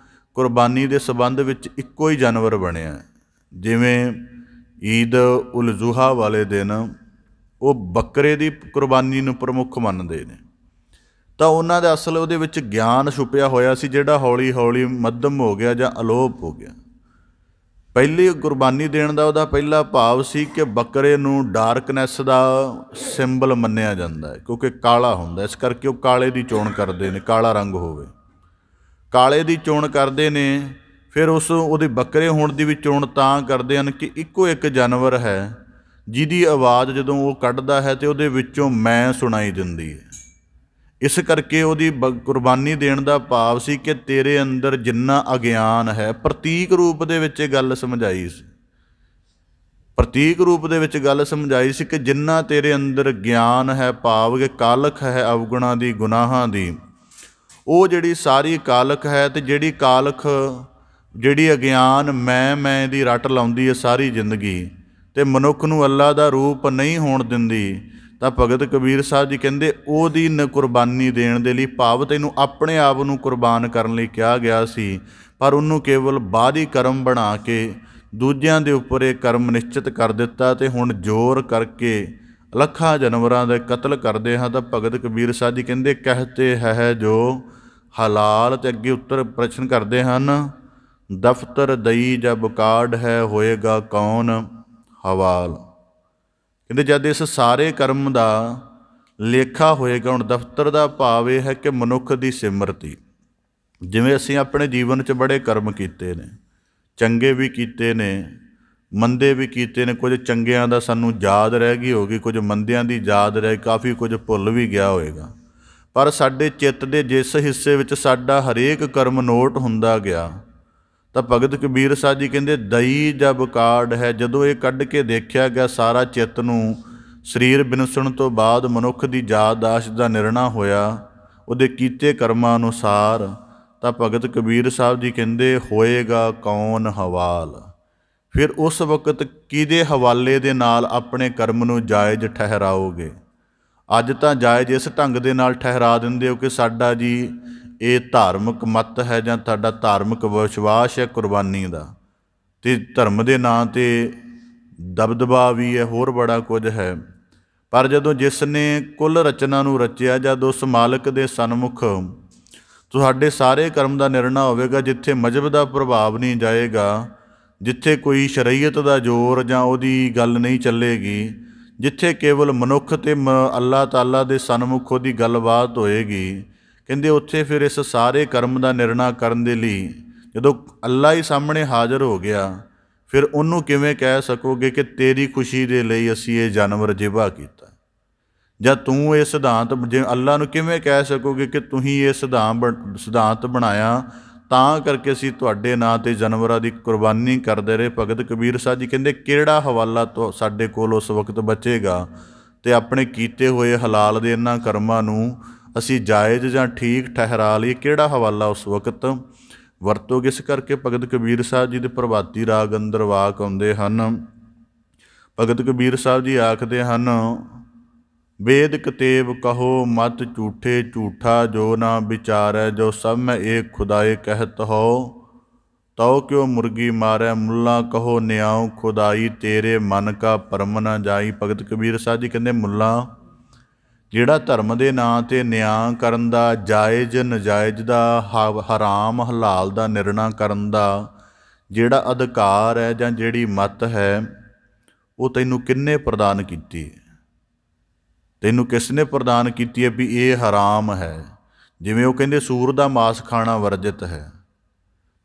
ਕੁਰਬਾਨੀ ਦੇ ਸੰਬੰਧ ਵਿੱਚ ਇੱਕੋ ਹੀ ਜਾਨਵਰ ਬਣਿਆ, ਜਿਵੇਂ ਈਦ ਉਲ ਜ਼ੁਹਾ ਵਾਲੇ ਦਿਨ ਉਹ ਬੱਕਰੇ ਦੀ ਕੁਰਬਾਨੀ ਨੂੰ ਪ੍ਰਮੁੱਖ ਮੰਨਦੇ ਨੇ, ਤਾਂ ਉਹਨਾਂ ਦਾ ਅਸਲ ਉਹਦੇ ਵਿੱਚ ਗਿਆਨ ਛੁਪਿਆ ਹੋਇਆ ਸੀ ਜਿਹੜਾ ਹੌਲੀ ਹੌਲੀ ਮੱਧਮ ਹੋ ਗਿਆ ਜਾਂ ਅਲੋਪ ਹੋ ਗਿਆ। ਪਹਿਲੀ ਕੁਰਬਾਨੀ ਦੇਣ ਦਾ ਉਹਦਾ ਪਹਿਲਾ ਭਾਵ ਸੀ ਕਿ ਬੱਕਰੇ ਨੂੰ ਡਾਰਕਨੈਸ ਦਾ ਸਿੰਬਲ ਮੰਨਿਆ ਜਾਂਦਾ ਹੈ ਕਿਉਂਕਿ ਕਾਲਾ ਹੁੰਦਾ, ਇਸ ਕਰਕੇ ਉਹ ਕਾਲੇ ਦੀ ਚੋਣ ਕਰਦੇ ਨੇ, ਕਾਲਾ ਰੰਗ ਹੋਵੇ, ਕਾਲੇ ਦੀ ਚੋਣ ਕਰਦੇ ਨੇ। ਫਿਰ ਉਹਦੇ ਬੱਕਰੇ ਹੋਣ ਦੀ ਵੀ ਚੋਣ ਤਾਂ ਕਰਦੇ ਹਨ ਕਿ ਇੱਕੋ ਇੱਕ ਜਾਨਵਰ ਹੈ ਜਿਹਦੀ ਆਵਾਜ਼ ਜਦੋਂ ਉਹ ਕੱਢਦਾ ਹੈ ਅਤੇ ਉਹਦੇ ਵਿੱਚੋਂ ਮੈਂ ਸੁਣਾਈ ਦਿੰਦੀ ਹੈ। ਇਸ ਕਰਕੇ ਉਹਦੀ ਕੁਰਬਾਨੀ ਦੇਣ ਦਾ ਭਾਵ ਸੀ ਕਿ ਤੇਰੇ ਅੰਦਰ ਜਿੰਨਾ ਅਗਿਆਨ ਹੈ, ਪ੍ਰਤੀਕ ਰੂਪ ਦੇ ਵਿੱਚ ਇਹ ਗੱਲ ਸਮਝਾਈ ਸੀ, ਪ੍ਰਤੀਕ ਰੂਪ ਦੇ ਵਿੱਚ ਗੱਲ ਸਮਝਾਈ ਸੀ ਕਿ ਜਿੰਨਾ ਤੇਰੇ ਅੰਦਰ ਗਿਆਨ ਹੈ, ਭਾਵ ਕਿ ਕਾਲਖ ਹੈ ਅਵਗੁਣਾਂ ਦੀ, ਗੁਨਾਹਾਂ ਦੀ, ਉਹ ਜਿਹੜੀ ਸਾਰੀ ਕਾਲਖ ਹੈ ਅਤੇ ਜਿਹੜੀ ਕਾਲਖ ਜਿਹੜੀ ਅਗਿਆਨ ਮੈਂ ਦੀ ਰੱਟ ਲਾਉਂਦੀ ਹੈ ਸਾਰੀ ਜ਼ਿੰਦਗੀ ਅਤੇ ਮਨੁੱਖ ਨੂੰ ਅੱਲਾ ਦਾ ਰੂਪ ਨਹੀਂ ਹੋਣ ਦਿੰਦੀ, ਤਾਂ ਭਗਤ ਕਬੀਰ ਸਾਹਿਬ ਜੀ ਕਹਿੰਦੇ ਉਹਦੀ ਕੁਰਬਾਨੀ ਦੇਣ ਦੇ ਲਈ, ਭਾਵ ਤੈਨੂੰ ਆਪਣੇ ਆਪ ਨੂੰ ਕੁਰਬਾਨ ਕਰਨ ਲਈ ਕਿਹਾ ਗਿਆ ਸੀ, ਪਰ ਉਹਨੂੰ ਕੇਵਲ ਬਾਹਰੀ ਕਰਮ ਬਣਾ ਕੇ ਦੂਜਿਆਂ ਦੇ ਉੱਪਰ ਇਹ ਕਰਮ ਨਿਸ਼ਚਿਤ ਕਰ ਦਿੱਤਾ ਅਤੇ ਹੁਣ ਜ਼ੋਰ ਕਰਕੇ ਲੱਖਾਂ ਜਾਨਵਰਾਂ ਦਾ ਕਤਲ ਕਰਦੇ ਹਾਂ। ਤਾਂ ਭਗਤ ਕਬੀਰ ਸਾਹਿਬ ਜੀ ਕਹਿੰਦੇ ਕਹਤੇ ਹੈ ਜੋ ਹਲਾਲ। ਤੇ ਅੱਗੇ ਉੱਤਰ ਪ੍ਰਸ਼ਨ ਕਰਦੇ ਹਨ, ਦਫ਼ਤਰ ਦਈ ਜਬ ਕਾਢ ਹੈ, ਹੋਏਗਾ ਕੌਣ ਹਵਾਲ। ਕਹਿੰਦੇ ਜਦ ਇਸ ਸਾਰੇ ਕਰਮ ਦਾ ਲੇਖਾ ਹੋਏਗਾ। ਹੁਣ ਦਫ਼ਤਰ ਦਾ ਭਾਵ ਇਹ ਹੈ ਕਿ ਮਨੁੱਖ ਦੀ ਸਿਮਰਤੀ। ਜਿਵੇਂ ਅਸੀਂ ਆਪਣੇ ਜੀਵਨ 'ਚ ਬੜੇ ਕਰਮ ਕੀਤੇ ਨੇ, ਚੰਗੇ ਵੀ ਕੀਤੇ ਨੇ, ਮੰਦੇ ਵੀ ਕੀਤੇ ਨੇ। ਕੁਝ ਚੰਗਿਆਂ ਦਾ ਸਾਨੂੰ ਯਾਦ ਰਹਿ ਗਈ ਹੋਵੇਗੀ, ਕੁਝ ਮੰਦਿਆਂ ਦੀ ਯਾਦ ਰਹਿ, ਕਾਫੀ ਕੁਝ ਭੁੱਲ ਵੀ ਗਿਆ ਹੋਵੇਗਾ। ਪਰ ਸਾਡੇ ਚਿੱਤ ਦੇ ਜਿਸ ਹਿੱਸੇ ਵਿੱਚ ਸਾਡਾ ਹਰੇਕ ਕਰਮ ਨੋਟ ਹੁੰਦਾ ਗਿਆ, ਤਾਂ ਭਗਤ ਕਬੀਰ ਸਾਹਿਬ ਜੀ ਕਹਿੰਦੇ ਦਈ ਜਬ ਕਾਢ ਹੈ, ਜਦੋਂ ਇਹ ਕੱਢ ਕੇ ਦੇਖਿਆ ਗਿਆ ਸਾਰਾ ਚਿੱਤ ਨੂੰ, ਸਰੀਰ ਵਿਨਸਣ ਤੋਂ ਬਾਅਦ ਮਨੁੱਖ ਦੀ ਯਾਦਾਸ਼ਤ ਦਾ ਨਿਰਣਾ ਹੋਇਆ ਉਹਦੇ ਕੀਤੇ ਕਰਮਾਂ ਅਨੁਸਾਰ, ਤਾਂ ਭਗਤ ਕਬੀਰ ਸਾਹਿਬ ਜੀ ਕਹਿੰਦੇ ਹੋਏਗਾ ਕੌਣ ਹਵਾਲ। ਫਿਰ ਉਸ ਵਕਤ ਕਿਹਦੇ ਹਵਾਲੇ ਦੇ ਨਾਲ ਆਪਣੇ ਕਰਮ ਨੂੰ ਜਾਇਜ਼ ਠਹਿਰਾਓਗੇ। ਅੱਜ ਤਾਂ ਜਾਇਜ਼ ਇਸ ਢੰਗ ਦੇ ਨਾਲ ਠਹਿਰਾ ਦਿੰਦੇ ਹੋ ਕਿ ਸਾਡਾ ਜੀ ਇਹ ਧਾਰਮਿਕ ਮਤ ਹੈ ਜਾਂ ਤੁਹਾਡਾ ਧਾਰਮਿਕ ਵਿਸ਼ਵਾਸ ਹੈ ਕੁਰਬਾਨੀ ਦਾ, ਅਤੇ ਧਰਮ ਦੇ ਨਾਂ 'ਤੇ ਦਬਦਬਾ ਵੀ ਹੈ, ਹੋਰ ਬੜਾ ਕੁਝ ਹੈ। ਪਰ ਜਦੋਂ ਜਿਸ ਨੇ ਕੁੱਲ ਰਚਨਾ ਨੂੰ ਰਚਿਆ, ਜਦ ਉਸ ਮਾਲਕ ਦੇ ਸਨਮੁਖ ਤੁਹਾਡੇ ਸਾਰੇ ਕਰਮ ਦਾ ਨਿਰਣਾ ਹੋਵੇਗਾ, ਜਿੱਥੇ ਮਜ਼ਹਬ ਦਾ ਪ੍ਰਭਾਵ ਨਹੀਂ ਜਾਏਗਾ, ਜਿੱਥੇ ਕੋਈ ਸ਼ਰੀਅਤ ਦਾ ਜ਼ੋਰ ਜਾਂ ਉਹਦੀ ਗੱਲ ਨਹੀਂ ਚੱਲੇਗੀ, ਜਿੱਥੇ ਕੇਵਲ ਮਨੁੱਖ ਅਤੇ ਅੱਲਾਹ ਤਾਲਾ ਦੇ ਸਨਮੁਖ ਉਹਦੀ ਗੱਲਬਾਤ ਹੋਏਗੀ, ਕਹਿੰਦੇ ਉੱਥੇ ਫਿਰ ਇਸ ਸਾਰੇ ਕਰਮ ਦਾ ਨਿਰਣਾ ਕਰਨ ਦੇ ਲਈ ਜਦੋਂ ਅੱਲਾ ਹੀ ਸਾਹਮਣੇ ਹਾਜ਼ਰ ਹੋ ਗਿਆ, ਫਿਰ ਉਹਨੂੰ ਕਿਵੇਂ ਕਹਿ ਸਕੋਗੇ ਕਿ ਤੇਰੀ ਖੁਸ਼ੀ ਦੇ ਲਈ ਅਸੀਂ ਇਹ ਜਾਨਵਰ ਜ਼ਿਬਾ ਕੀਤਾ। ਜਾਂ ਤੂੰ ਇਹ ਸਿਧਾਂਤ, ਜਿਵੇਂ ਅੱਲਾ ਨੂੰ ਕਿਵੇਂ ਕਹਿ ਸਕੋਗੇ ਕਿ ਤੁਸੀਂ ਇਹ ਸਿਧਾਂਤ ਬਣਾਇਆ, ਤਾਂ ਕਰਕੇ ਅਸੀਂ ਤੁਹਾਡੇ ਨਾਂ 'ਤੇ ਜਾਨਵਰਾਂ ਦੀ ਕੁਰਬਾਨੀ ਕਰਦੇ ਰਹੇ। ਭਗਤ ਕਬੀਰ ਸਾਹਿਬ ਜੀ ਕਹਿੰਦੇ ਕਿਹੜਾ ਹਵਾਲਾ ਸਾਡੇ ਕੋਲ ਉਸ ਵਕਤ ਬਚੇਗਾ, ਅਤੇ ਆਪਣੇ ਕੀਤੇ ਹੋਏ ਹਲਾਲ ਦੇ ਇਹਨਾਂ ਕਰਮਾਂ ਨੂੰ ਅਸੀਂ ਜਾਇਜ਼ ਜਾਂ ਠੀਕ ਠਹਿਰਾ ਲਈਏ, ਕਿਹੜਾ ਹਵਾਲਾ ਉਸ ਵਕਤ ਵਰਤੋਗੇ। ਇਸ ਕਰਕੇ ਭਗਤ ਕਬੀਰ ਸਾਹਿਬ ਜੀ ਦੇ ਪ੍ਰਭਾਤੀ ਰਾਗ ਅੰਦਰ ਵਾਕ ਆਉਂਦੇ ਹਨ। ਭਗਤ ਕਬੀਰ ਸਾਹਿਬ ਜੀ ਆਖਦੇ ਹਨ, ਵੇਦ ਕਤੇਬ ਕਹੋ ਮਤ ਝੂਠੇ, ਝੂਠਾ ਜੋ ਨਾ ਵਿਚਾਰੈ, ਜੋ ਸਭ ਮੈਂ ਏਕ ਖੁਦਾਏ ਕਹਿਤ ਹੋ, ਤਉ ਕਿਉ ਮੁਰਗੀ ਮਾਰੈ, ਮੁੱਲਾ ਕਹੋ ਨਿਆਉ ਖੁਦਾਈ, ਤੇਰੇ ਮਨ ਕਾ ਪਰਮ ਨਾ ਜਾਈ। ਭਗਤ ਕਬੀਰ ਸਾਹਿਬ ਜੀ ਕਹਿੰਦੇ ਮੁੱਲਾ ਜਿਹੜਾ ਧਰਮ ਦੇ ਨਾਂ 'ਤੇ ਨਿਆਂ ਕਰਨ ਦਾ, ਜਾਇਜ਼ ਨਜਾਇਜ਼ ਦਾ, ਹਰਾਮ ਹਲਾਲ ਦਾ ਨਿਰਣਾ ਕਰਨ ਦਾ ਜਿਹੜਾ ਅਧਿਕਾਰ ਹੈ ਜਾਂ ਜਿਹੜੀ ਮੱਤ ਹੈ, ਉਹ ਤੈਨੂੰ ਕਿਹਨੇ ਪ੍ਰਦਾਨ ਕੀਤੀ ਹੈ? ਤੈਨੂੰ ਕਿਸ ਨੇ ਪ੍ਰਦਾਨ ਕੀਤੀ ਹੈ ਵੀ ਇਹ ਹਰਾਮ ਹੈ? ਜਿਵੇਂ ਉਹ ਕਹਿੰਦੇ ਸੂਰ ਦਾ ਮਾਸ ਖਾਣਾ ਵਰਜਿਤ ਹੈ,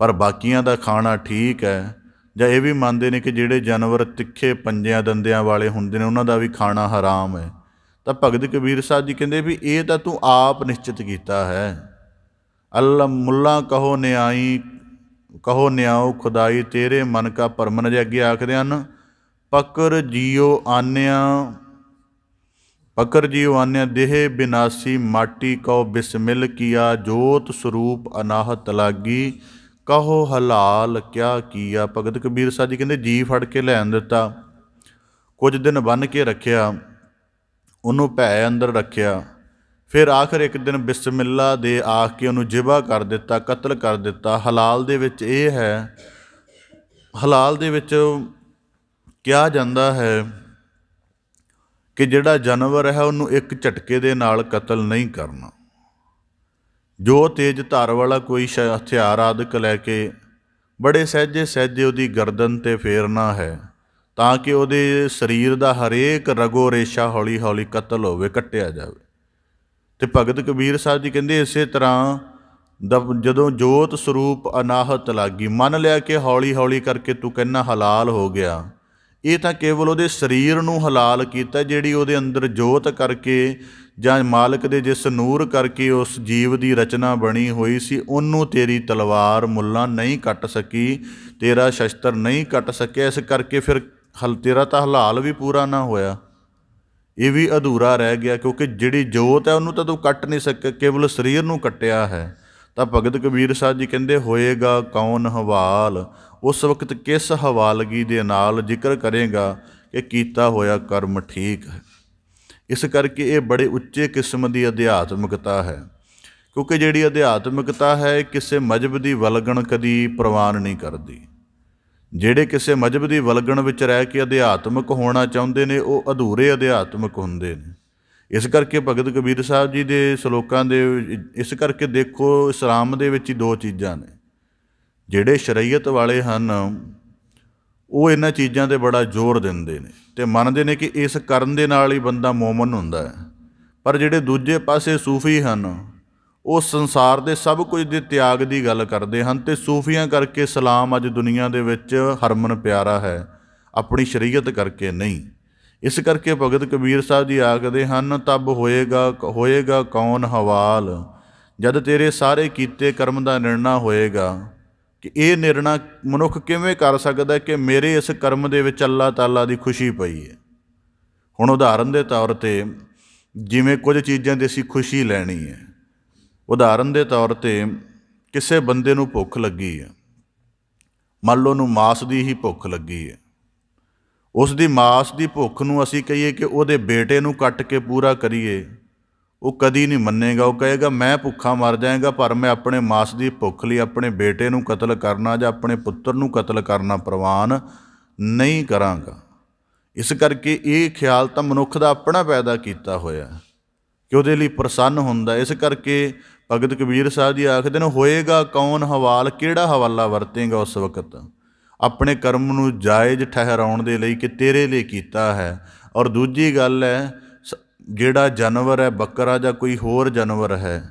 ਪਰ ਬਾਕੀਆਂ ਦਾ ਖਾਣਾ ਠੀਕ ਹੈ। ਜਾਂ ਇਹ ਵੀ ਮੰਨਦੇ ਨੇ ਕਿ ਜਿਹੜੇ ਜਾਨਵਰ ਤਿੱਖੇ ਪੰਜਿਆਂ ਦੰਦਿਆਂ ਵਾਲੇ ਹੁੰਦੇ ਨੇ, ਉਹਨਾਂ ਦਾ ਵੀ ਖਾਣਾ ਹਰਾਮ ਹੈ। ਤਾਂ ਭਗਤ ਕਬੀਰ ਸਾਹਿਬ ਜੀ ਕਹਿੰਦੇ ਵੀ ਇਹ ਤਾਂ ਤੂੰ ਆਪ ਨਿਸ਼ਚਿਤ ਕੀਤਾ ਹੈ। ਅੱਲਾ ਮੁੱਲਾ ਕਹੋ ਨਿਆਈ, ਕਹੋ ਨਿਆਓ ਖੁਦਾਈ, ਤੇਰੇ ਮਨ ਕਾ ਭਰਮ ਨ ਜਾਏ। ਅੱਗੇ ਆਖਦੇ ਹਨ, ਪਕਰ ਜੀਓ ਆਨਿਆ ਦੇਹ ਬਿਨਾਸੀ, ਮਾਟੀ ਕਹੋ ਬਿਸਮਿਲ ਕੀਆ, ਜੋਤ ਸਰੂਪ ਅਨਾਹਤ ਲਾਗੀ, ਕਹੋ ਹਲਾਲ ਕਿਆ ਕੀਆ। ਭਗਤ ਕਬੀਰ ਸਾਹਿਬ ਜੀ ਕਹਿੰਦੇ ਜੀ ਫੜ ਕੇ ਲੈਣ ਦਿੱਤਾ, ਕੁਝ ਦਿਨ ਬੰਨ੍ਹ ਕੇ ਰੱਖਿਆ, ਉਹਨੂੰ ਭੈ ਅੰਦਰ ਰੱਖਿਆ, ਫਿਰ ਆਖਰ ਇੱਕ ਦਿਨ ਬਿਸਮਿਲ੍ਲਾ ਦੇ ਆਖ ਕੇ ਉਹਨੂੰ ਜ਼ਿਬਾ ਕਰ ਦਿੱਤਾ, ਕਤਲ ਕਰ ਦਿੱਤਾ। ਹਲਾਲ ਦੇ ਵਿੱਚ ਇਹ ਹੈ, ਹਲਾਲ ਦੇ ਵਿੱਚ ਕਿਹਾ ਜਾਂਦਾ ਹੈ ਕਿ ਜਿਹੜਾ ਜਾਨਵਰ ਹੈ ਉਹਨੂੰ ਇੱਕ ਝਟਕੇ ਦੇ ਨਾਲ ਕਤਲ ਨਹੀਂ ਕਰਨਾ। ਜੋ ਤੇਜ਼ ਧਾਰ ਵਾਲਾ ਕੋਈ ਹਥਿਆਰ ਆਦਿਕ ਲੈ ਕੇ ਬੜੇ ਸਹਿਜੇ ਸਹਿਜੇ ਉਹਦੀ ਗਰਦਨ 'ਤੇ ਫੇਰਨਾ ਹੈ, ਤਾਂ ਕਿ ਉਹਦੇ ਸਰੀਰ ਦਾ ਹਰੇਕ ਰਗੋ ਰੇਸ਼ਾ ਹੌਲੀ ਹੌਲੀ ਕਤਲ ਹੋਵੇ, ਕੱਟਿਆ ਜਾਵੇ। ਅਤੇ ਭਗਤ ਕਬੀਰ ਸਾਹਿਬ ਜੀ ਕਹਿੰਦੇ ਇਸੇ ਤਰ੍ਹਾਂ ਜਦੋਂ ਜੋਤ ਸਰੂਪ ਅਨਾਹਤ ਲਾਗੀ, ਮੰਨ ਲਿਆ ਕਿ ਹੌਲੀ ਹੌਲੀ ਕਰਕੇ ਤੂੰ ਕਹਿੰਦਾ ਹਲਾਲ ਹੋ ਗਿਆ, ਇਹ ਤਾਂ ਕੇਵਲ ਉਹਦੇ ਸਰੀਰ ਨੂੰ ਹਲਾਲ ਕੀਤਾ, ਜਿਹੜੀ ਉਹਦੇ ਅੰਦਰ ਜੋਤ ਕਰਕੇ ਜਾਂ ਮਾਲਕ ਦੇ ਜਿਸ ਨੂਰ ਕਰਕੇ ਉਸ ਜੀਵ ਦੀ ਰਚਨਾ ਬਣੀ ਹੋਈ ਸੀ, ਉਹਨੂੰ ਤੇਰੀ ਤਲਵਾਰ ਮੁੱਲਾਂ ਨਹੀਂ ਕੱਟ ਸਕੀ, ਤੇਰਾ ਸ਼ਸਤਰ ਨਹੀਂ ਕੱਟ ਸਕਿਆ। ਇਸ ਕਰਕੇ ਫਿਰ ਤੇਰਾ ਤਾਂ ਹਲਾਲ ਵੀ ਪੂਰਾ ਨਾ ਹੋਇਆ, ਇਹ ਵੀ ਅਧੂਰਾ ਰਹਿ ਗਿਆ, ਕਿਉਂਕਿ ਜਿਹੜੀ ਜੋਤ ਹੈ ਉਹਨੂੰ ਤਾਂ ਤੂੰ ਕੱਟ ਨਹੀਂ ਸਕਿਆ, ਕੇਵਲ ਸਰੀਰ ਨੂੰ ਕੱਟਿਆ ਹੈ। ਤਾਂ ਭਗਤ ਕਬੀਰ ਸਾਹਿਬ ਜੀ ਕਹਿੰਦੇ ਹੋਏਗਾ ਕੌਣ ਹਵਾਲ, ਉਸ ਵਕਤ ਕਿਸ ਹਵਾਲਗੀ ਦੇ ਨਾਲ ਜ਼ਿਕਰ ਕਰੇਗਾ ਕਿ ਕੀਤਾ ਹੋਇਆ ਕਰਮ ਠੀਕ ਹੈ। ਇਸ ਕਰਕੇ ਇਹ ਬੜੇ ਉੱਚੇ ਕਿਸਮ ਦੀ ਅਧਿਆਤਮਿਕਤਾ ਹੈ, ਕਿਉਂਕਿ ਜਿਹੜੀ ਅਧਿਆਤਮਿਕਤਾ ਹੈ ਕਿਸੇ ਮਜ਼ਹਬ ਦੀ ਵਲਗਣ ਕਦੀ ਪ੍ਰਵਾਨ ਨਹੀਂ ਕਰਦੀ। ਜਿਹੜੇ ਕਿਸੇ ਮਜ਼ਹਬ ਦੀ ਵਲਗਣ ਵਿੱਚ ਰਹਿ ਕੇ ਅਧਿਆਤਮਿਕ ਹੋਣਾ ਚਾਹੁੰਦੇ ਨੇ, ਉਹ ਅਧੂਰੇ ਅਧਿਆਤਮਿਕ ਹੁੰਦੇ ਨੇ। ਇਸ ਕਰਕੇ ਭਗਤ ਕਬੀਰ ਸਾਹਿਬ ਜੀ ਦੇ ਸਲੋਕਾਂ ਦੇ ਇਸ ਕਰਕੇ ਦੇਖੋ, ਇਸਲਾਮ ਦੇ ਵਿੱਚ ਹੀ ਦੋ ਚੀਜ਼ਾਂ ਨੇ। ਜਿਹੜੇ ਸ਼ਰੀਅਤ ਵਾਲੇ ਹਨ ਉਹ ਇਹਨਾਂ ਚੀਜ਼ਾਂ 'ਤੇ ਬੜਾ ਜ਼ੋਰ ਦਿੰਦੇ ਨੇ ਅਤੇ ਮੰਨਦੇ ਨੇ ਕਿ ਇਸ ਕਰਨ ਦੇ ਨਾਲ ਹੀ ਬੰਦਾ ਮੋਮਨ ਹੁੰਦਾ ਹੈ। ਪਰ ਜਿਹੜੇ ਦੂਜੇ ਪਾਸੇ ਸੂਫੀ ਹਨ ਉਹ ਸੰਸਾਰ ਦੇ ਸਭ ਕੁਝ ਦੇ ਤਿਆਗ ਦੀ ਗੱਲ ਕਰਦੇ ਹਨ, ਅਤੇ ਸੂਫੀਆਂ ਕਰਕੇ ਇਸਲਾਮ ਅੱਜ ਦੁਨੀਆ ਦੇ ਵਿੱਚ ਹਰਮਨ ਪਿਆਰਾ ਹੈ, ਆਪਣੀ ਸ਼ਰੀਅਤ ਕਰਕੇ ਨਹੀਂ। ਇਸ ਕਰਕੇ ਭਗਤ ਕਬੀਰ ਸਾਹਿਬ ਜੀ ਆਖਦੇ ਹਨ, ਤਬ ਹੋਏਗਾ ਕੌਣ ਹਵਾਲ, ਜਦ ਤੇਰੇ ਸਾਰੇ ਕੀਤੇ ਕਰਮ ਦਾ ਨਿਰਣਾ ਹੋਏਗਾ। ਕਿ ਇਹ ਨਿਰਣਾ ਮਨੁੱਖ ਕਿਵੇਂ ਕਰ ਸਕਦਾ ਕਿ ਮੇਰੇ ਇਸ ਕਰਮ ਦੇ ਵਿੱਚ ਅੱਲਾਹ ਤਾਲਾ ਦੀ ਖੁਸ਼ੀ ਪਈ ਹੈ। ਹੁਣ ਉਦਾਹਰਨ ਦੇ ਤੌਰ 'ਤੇ ਜਿਵੇਂ ਕੁਝ ਚੀਜ਼ਾਂ ਦੀ ਅਸੀਂ ਖੁਸ਼ੀ ਲੈਣੀ ਹੈ, ਉਦਾਹਰਨ ਦੇ ਤੌਰ 'ਤੇ ਕਿਸੇ ਬੰਦੇ ਨੂੰ ਭੁੱਖ ਲੱਗੀ ਹੈ, ਮੰਨ ਲਓ ਉਹਨੂੰ ਮਾਸ ਦੀ ਹੀ ਭੁੱਖ ਲੱਗੀ ਹੈ। ਉਸ ਦੀ ਮਾਸ ਦੀ ਭੁੱਖ ਨੂੰ ਅਸੀਂ ਕਹੀਏ ਕਿ ਉਹਦੇ ਬੇਟੇ ਨੂੰ ਕੱਟ ਕੇ ਪੂਰਾ ਕਰੀਏ, ਉਹ ਕਦੀ ਨਹੀਂ ਮੰਨੇਗਾ। ਉਹ ਕਹੇਗਾ ਮੈਂ ਭੁੱਖਾ ਮਰ ਜਾਏਗਾ, ਪਰ ਮੈਂ ਆਪਣੇ ਮਾਸ ਦੀ ਭੁੱਖ ਲਈ ਆਪਣੇ ਬੇਟੇ ਨੂੰ ਕਤਲ ਕਰਨਾ ਜਾਂ ਆਪਣੇ ਪੁੱਤਰ ਨੂੰ ਕਤਲ ਕਰਨਾ ਪ੍ਰਵਾਨ ਨਹੀਂ ਕਰਾਂਗਾ। ਇਸ ਕਰਕੇ ਇਹ ਖਿਆਲ ਤਾਂ ਮਨੁੱਖ ਦਾ ਆਪਣਾ ਪੈਦਾ ਕੀਤਾ ਹੋਇਆ ਕਿ ਉਹਦੇ ਲਈ ਪ੍ਰਸੰਨ ਹੁੰਦਾ। ਇਸ ਕਰਕੇ ਭਗਤ ਕਬੀਰ ਸਾਹਿਬ ਜੀ ਆਖਦੇ ਨੇ, ਹੋਏਗਾ ਕੌਣ ਹਵਾਲ, ਕਿਹੜਾ ਹਵਾਲਾ ਵਰਤੇਗਾ ਉਸ ਵਕਤ ਆਪਣੇ ਕਰਮ ਨੂੰ ਜਾਇਜ਼ ਠਹਿਰਾਉਣ ਦੇ ਲਈ ਕਿ ਤੇਰੇ ਲਈ ਕੀਤਾ ਹੈ। ਔਰ ਦੂਜੀ ਗੱਲ ਹੈ, ਜਿਹੜਾ ਜਾਨਵਰ ਹੈ, ਬੱਕਰਾ ਜਾਂ ਕੋਈ ਹੋਰ ਜਾਨਵਰ ਹੈ,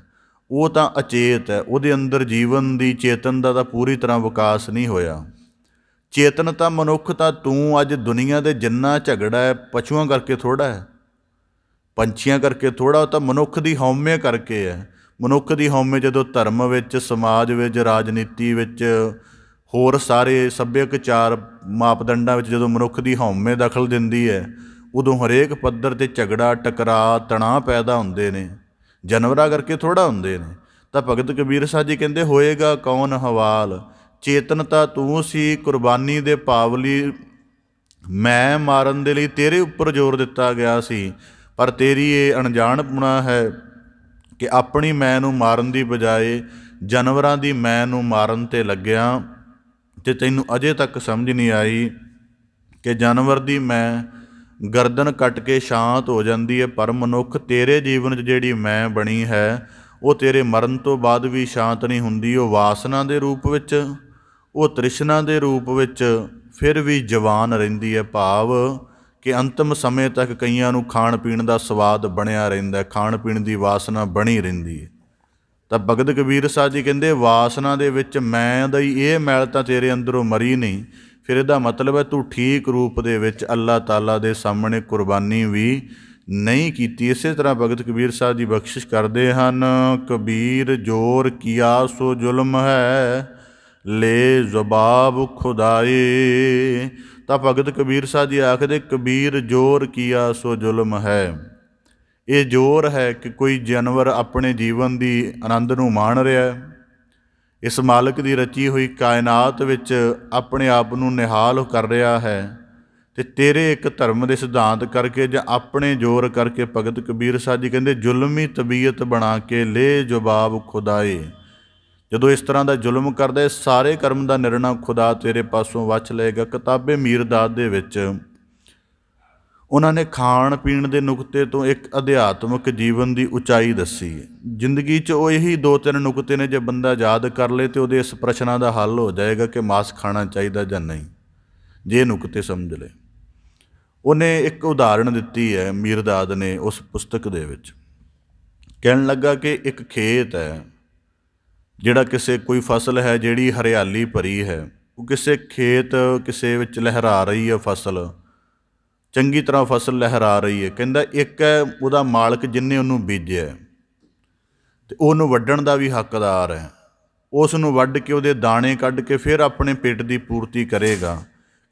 ਉਹ ਤਾਂ ਅਚੇਤ ਹੈ, ਉਹਦੇ ਅੰਦਰ ਜੀਵਨ ਦੀ ਚੇਤਨ ਦਾ ਤਾਂ ਪੂਰੀ ਤਰ੍ਹਾਂ ਵਿਕਾਸ ਨਹੀਂ ਹੋਇਆ। ਚੇਤਨ ਤਾਂ ਮਨੁੱਖ ਤਾਂ ਤੂੰ ਅੱਜ ਦੁਨੀਆ ਦੇ ਜਿੰਨਾ ਝਗੜਾ ਹੈ ਪਸ਼ੂਆਂ ਕਰਕੇ ਥੋੜ੍ਹਾ ਹੈ, ਪੰਛੀਆਂ ਕਰਕੇ ਥੋੜ੍ਹਾ, ਉਹ ਤਾਂ ਮਨੁੱਖ ਦੀ ਹਉਮੈ ਕਰਕੇ ਹੈ। ਮਨੁੱਖ ਦੀ ਹਉਮੈ ਜਦੋਂ ਧਰਮ ਵਿੱਚ, ਸਮਾਜ ਵਿੱਚ, ਰਾਜਨੀਤੀ ਵਿੱਚ, ਹੋਰ ਸਾਰੇ ਸੱਭਿਆਚਾਰ ਮਾਪਦੰਡਾਂ ਵਿੱਚ ਜਦੋਂ ਮਨੁੱਖ ਦੀ ਹਉਮੈ ਦਖਲ ਦਿੰਦੀ ਹੈ, ਉਦੋਂ ਹਰੇਕ ਪੱਧਰ 'ਤੇ ਝਗੜਾ, ਟਕਰਾਅ, ਤਣਾਅ ਪੈਦਾ ਹੁੰਦੇ ਨੇ, ਜਾਨਵਰਾਂ ਕਰਕੇ ਥੋੜ੍ਹਾ ਹੁੰਦੇ ਨੇ। ਤਾਂ ਭਗਤ ਕਬੀਰ ਸਾਹਿਬ ਜੀ ਕਹਿੰਦੇ, ਹੋਏਗਾ ਕੌਣ ਹਵਾਲ, ਚੇਤਨ ਤਾਂ ਤੂੰ ਸੀ, ਕੁਰਬਾਨੀ ਦੇ ਭਾਵ ਲਈ ਮੈਂ ਮਾਰਨ ਦੇ ਲਈ ਤੇਰੇ ਉੱਪਰ ਜ਼ੋਰ ਦਿੱਤਾ ਗਿਆ ਸੀ, ਪਰ ਤੇਰੀ ਇਹ ਅਣਜਾਣਪੁਣਾ ਹੈ ਕਿ ਆਪਣੀ ਮੈਂ ਨੂੰ ਮਾਰਨ ਦੀ ਬਜਾਏ ਜਾਨਵਰਾਂ ਦੀ ਮੈਂ ਨੂੰ ਮਾਰਨ 'ਤੇ ਲੱਗਿਆ, ਅਤੇ ਤੈਨੂੰ ਅਜੇ ਤੱਕ ਸਮਝ ਨਹੀਂ ਆਈ ਕਿ ਜਾਨਵਰ ਦੀ ਮੈਂ ਗਰਦਨ ਕੱਟ ਕੇ ਸ਼ਾਂਤ ਹੋ ਜਾਂਦੀ ਹੈ, ਪਰ ਮਨੁੱਖ ਤੇਰੇ ਜੀਵਨ 'ਚ ਜਿਹੜੀ ਮੈਂ ਬਣੀ ਹੈ ਉਹ ਤੇਰੇ ਮਰਨ ਤੋਂ ਬਾਅਦ ਵੀ ਸ਼ਾਂਤ ਨਹੀਂ ਹੁੰਦੀ। ਉਹ ਵਾਸਨਾ ਦੇ ਰੂਪ ਵਿੱਚ, ਉਹ ਤ੍ਰਿਸ਼ਨਾ ਦੇ ਰੂਪ ਵਿੱਚ ਫਿਰ ਵੀ ਜਵਾਨ ਰਹਿੰਦੀ ਹੈ। ਭਾਵ ਕਿ ਅੰਤਮ ਸਮੇਂ ਤੱਕ ਕਈਆਂ ਨੂੰ ਖਾਣ ਪੀਣ ਦਾ ਸਵਾਦ ਬਣਿਆ ਰਹਿੰਦਾ, ਖਾਣ ਪੀਣ ਦੀ ਵਾਸਨਾ ਬਣੀ ਰਹਿੰਦੀ ਹੈ। ਤਾਂ ਭਗਤ ਕਬੀਰ ਸਾਹਿਬ ਜੀ ਕਹਿੰਦੇ, ਵਾਸਨਾ ਦੇ ਵਿੱਚ ਮੈਂ ਦਾ ਹੀ ਇਹ ਮੈਲ ਤਾਂ ਤੇਰੇ ਅੰਦਰੋਂ ਮਰੀ ਨਹੀਂ। ਫਿਰ ਇਹਦਾ ਮਤਲਬ ਹੈ ਤੂੰ ਠੀਕ ਰੂਪ ਦੇ ਵਿੱਚ ਅੱਲਾਹ ਤਾਲਾ ਦੇ ਸਾਹਮਣੇ ਕੁਰਬਾਨੀ ਵੀ ਨਹੀਂ ਕੀਤੀ। ਇਸੇ ਤਰ੍ਹਾਂ ਭਗਤ ਕਬੀਰ ਸਾਹਿਬ ਜੀ ਬਖਸ਼ਿਸ਼ ਕਰਦੇ ਹਨ, ਕਬੀਰ ਜੋਰ ਕੀਆ ਸੋ ਜ਼ੁਲਮ ਹੈ, ਲੈ ਜ਼ਬਾਬ ਖੁਦਾਏ। ਤਾਂ ਭਗਤ ਕਬੀਰ ਸਾਹਿਬ ਜੀ ਆਖਦੇ, ਕਬੀਰ ਜੋਰ ਕੀਆ ਸੋ ਜ਼ੁਲਮ ਹੈ। ਇਹ ਜ਼ੋਰ ਹੈ ਕਿ ਕੋਈ ਜਾਨਵਰ ਆਪਣੇ ਜੀਵਨ ਦੀ ਆਨੰਦ ਨੂੰ ਮਾਣ ਰਿਹਾ, ਇਸ ਮਾਲਕ ਦੀ ਰਚੀ ਹੋਈ ਕਾਇਨਾਤ ਵਿੱਚ ਆਪਣੇ ਆਪ ਨੂੰ ਨਿਹਾਲ ਕਰ ਰਿਹਾ ਹੈ, ਅਤੇ ਤੇਰੇ ਇੱਕ ਧਰਮ ਦੇ ਸਿਧਾਂਤ ਕਰਕੇ ਜਾਂ ਆਪਣੇ ਜ਼ੋਰ ਕਰਕੇ ਭਗਤ ਕਬੀਰ ਸਾਹਿਬ ਜੀ ਕਹਿੰਦੇ, ਜ਼ੁਲਮੀ ਤਬੀਅਤ ਬਣਾ ਕੇ ਲੈ ਜਵਾਬ ਖੁਦਾਏ। ਜਦੋਂ ਇਸ ਤਰ੍ਹਾਂ ਦਾ ਜ਼ੁਲਮ ਕਰਦਾ, ਸਾਰੇ ਕਰਮ ਦਾ ਨਿਰਣਾ ਖੁਦਾ ਤੇਰੇ ਪਾਸੋਂ ਵੱਛ ਲਏਗਾ। ਕਿਤਾਬੇ ਮੀਰਦਾਦ ਦੇ ਵਿੱਚ ਉਹਨਾਂ ਨੇ ਖਾਣ ਪੀਣ ਦੇ ਨੁਕਤੇ ਤੋਂ ਇੱਕ ਅਧਿਆਤਮਿਕ ਜੀਵਨ ਦੀ ਉਚਾਈ ਦੱਸੀ ਹੈ। ਜ਼ਿੰਦਗੀ 'ਚ ਉਹ ਇਹੀ 2-3 ਨੁਕਤੇ ਨੇ, ਜੇ ਬੰਦਾ ਯਾਦ ਕਰ ਲਏ ਤਾਂ ਉਹਦੇ ਇਸ ਪ੍ਰਸ਼ਨਾਂ ਦਾ ਹੱਲ ਹੋ ਜਾਏਗਾ ਕਿ ਮਾਸ ਖਾਣਾ ਚਾਹੀਦਾ ਜਾਂ ਨਹੀਂ, ਜੇ ਨੁਕਤੇ ਸਮਝ ਲਏ। ਉਹਨੇ ਇੱਕ ਉਦਾਹਰਣ ਦਿੱਤੀ ਹੈ ਮੀਰਦਾਦ ਨੇ ਉਸ ਪੁਸਤਕ ਦੇ ਵਿੱਚ। ਕਹਿਣ ਲੱਗਾ ਕਿ ਇੱਕ ਖੇਤ ਹੈ, ਜਿਹੜਾ ਕਿਸੇ ਕੋਈ ਫਸਲ ਹੈ ਜਿਹੜੀ ਹਰਿਆਲੀ ਭਰੀ ਹੈ, ਉਹ ਕਿਸੇ ਵਿੱਚ ਲਹਿਰਾ ਰਹੀ ਹੈ ਫਸਲ, ਚੰਗੀ ਤਰ੍ਹਾਂ ਫਸਲ ਲਹਿਰਾ ਰਹੀ ਹੈ। ਕਹਿੰਦਾ ਇੱਕ ਹੈ ਉਹਦਾ ਮਾਲਕ ਜਿਹਨੇ ਉਹਨੂੰ ਬੀਜਿਆ, ਅਤੇ ਉਹਨੂੰ ਵੱਢਣ ਦਾ ਵੀ ਹੱਕਦਾਰ ਹੈ। ਉਸ ਨੂੰ ਵੱਢ ਕੇ ਉਹਦੇ ਦਾਣੇ ਕੱਢ ਕੇ ਫਿਰ ਆਪਣੇ ਪੇਟ ਦੀ ਪੂਰਤੀ ਕਰੇਗਾ।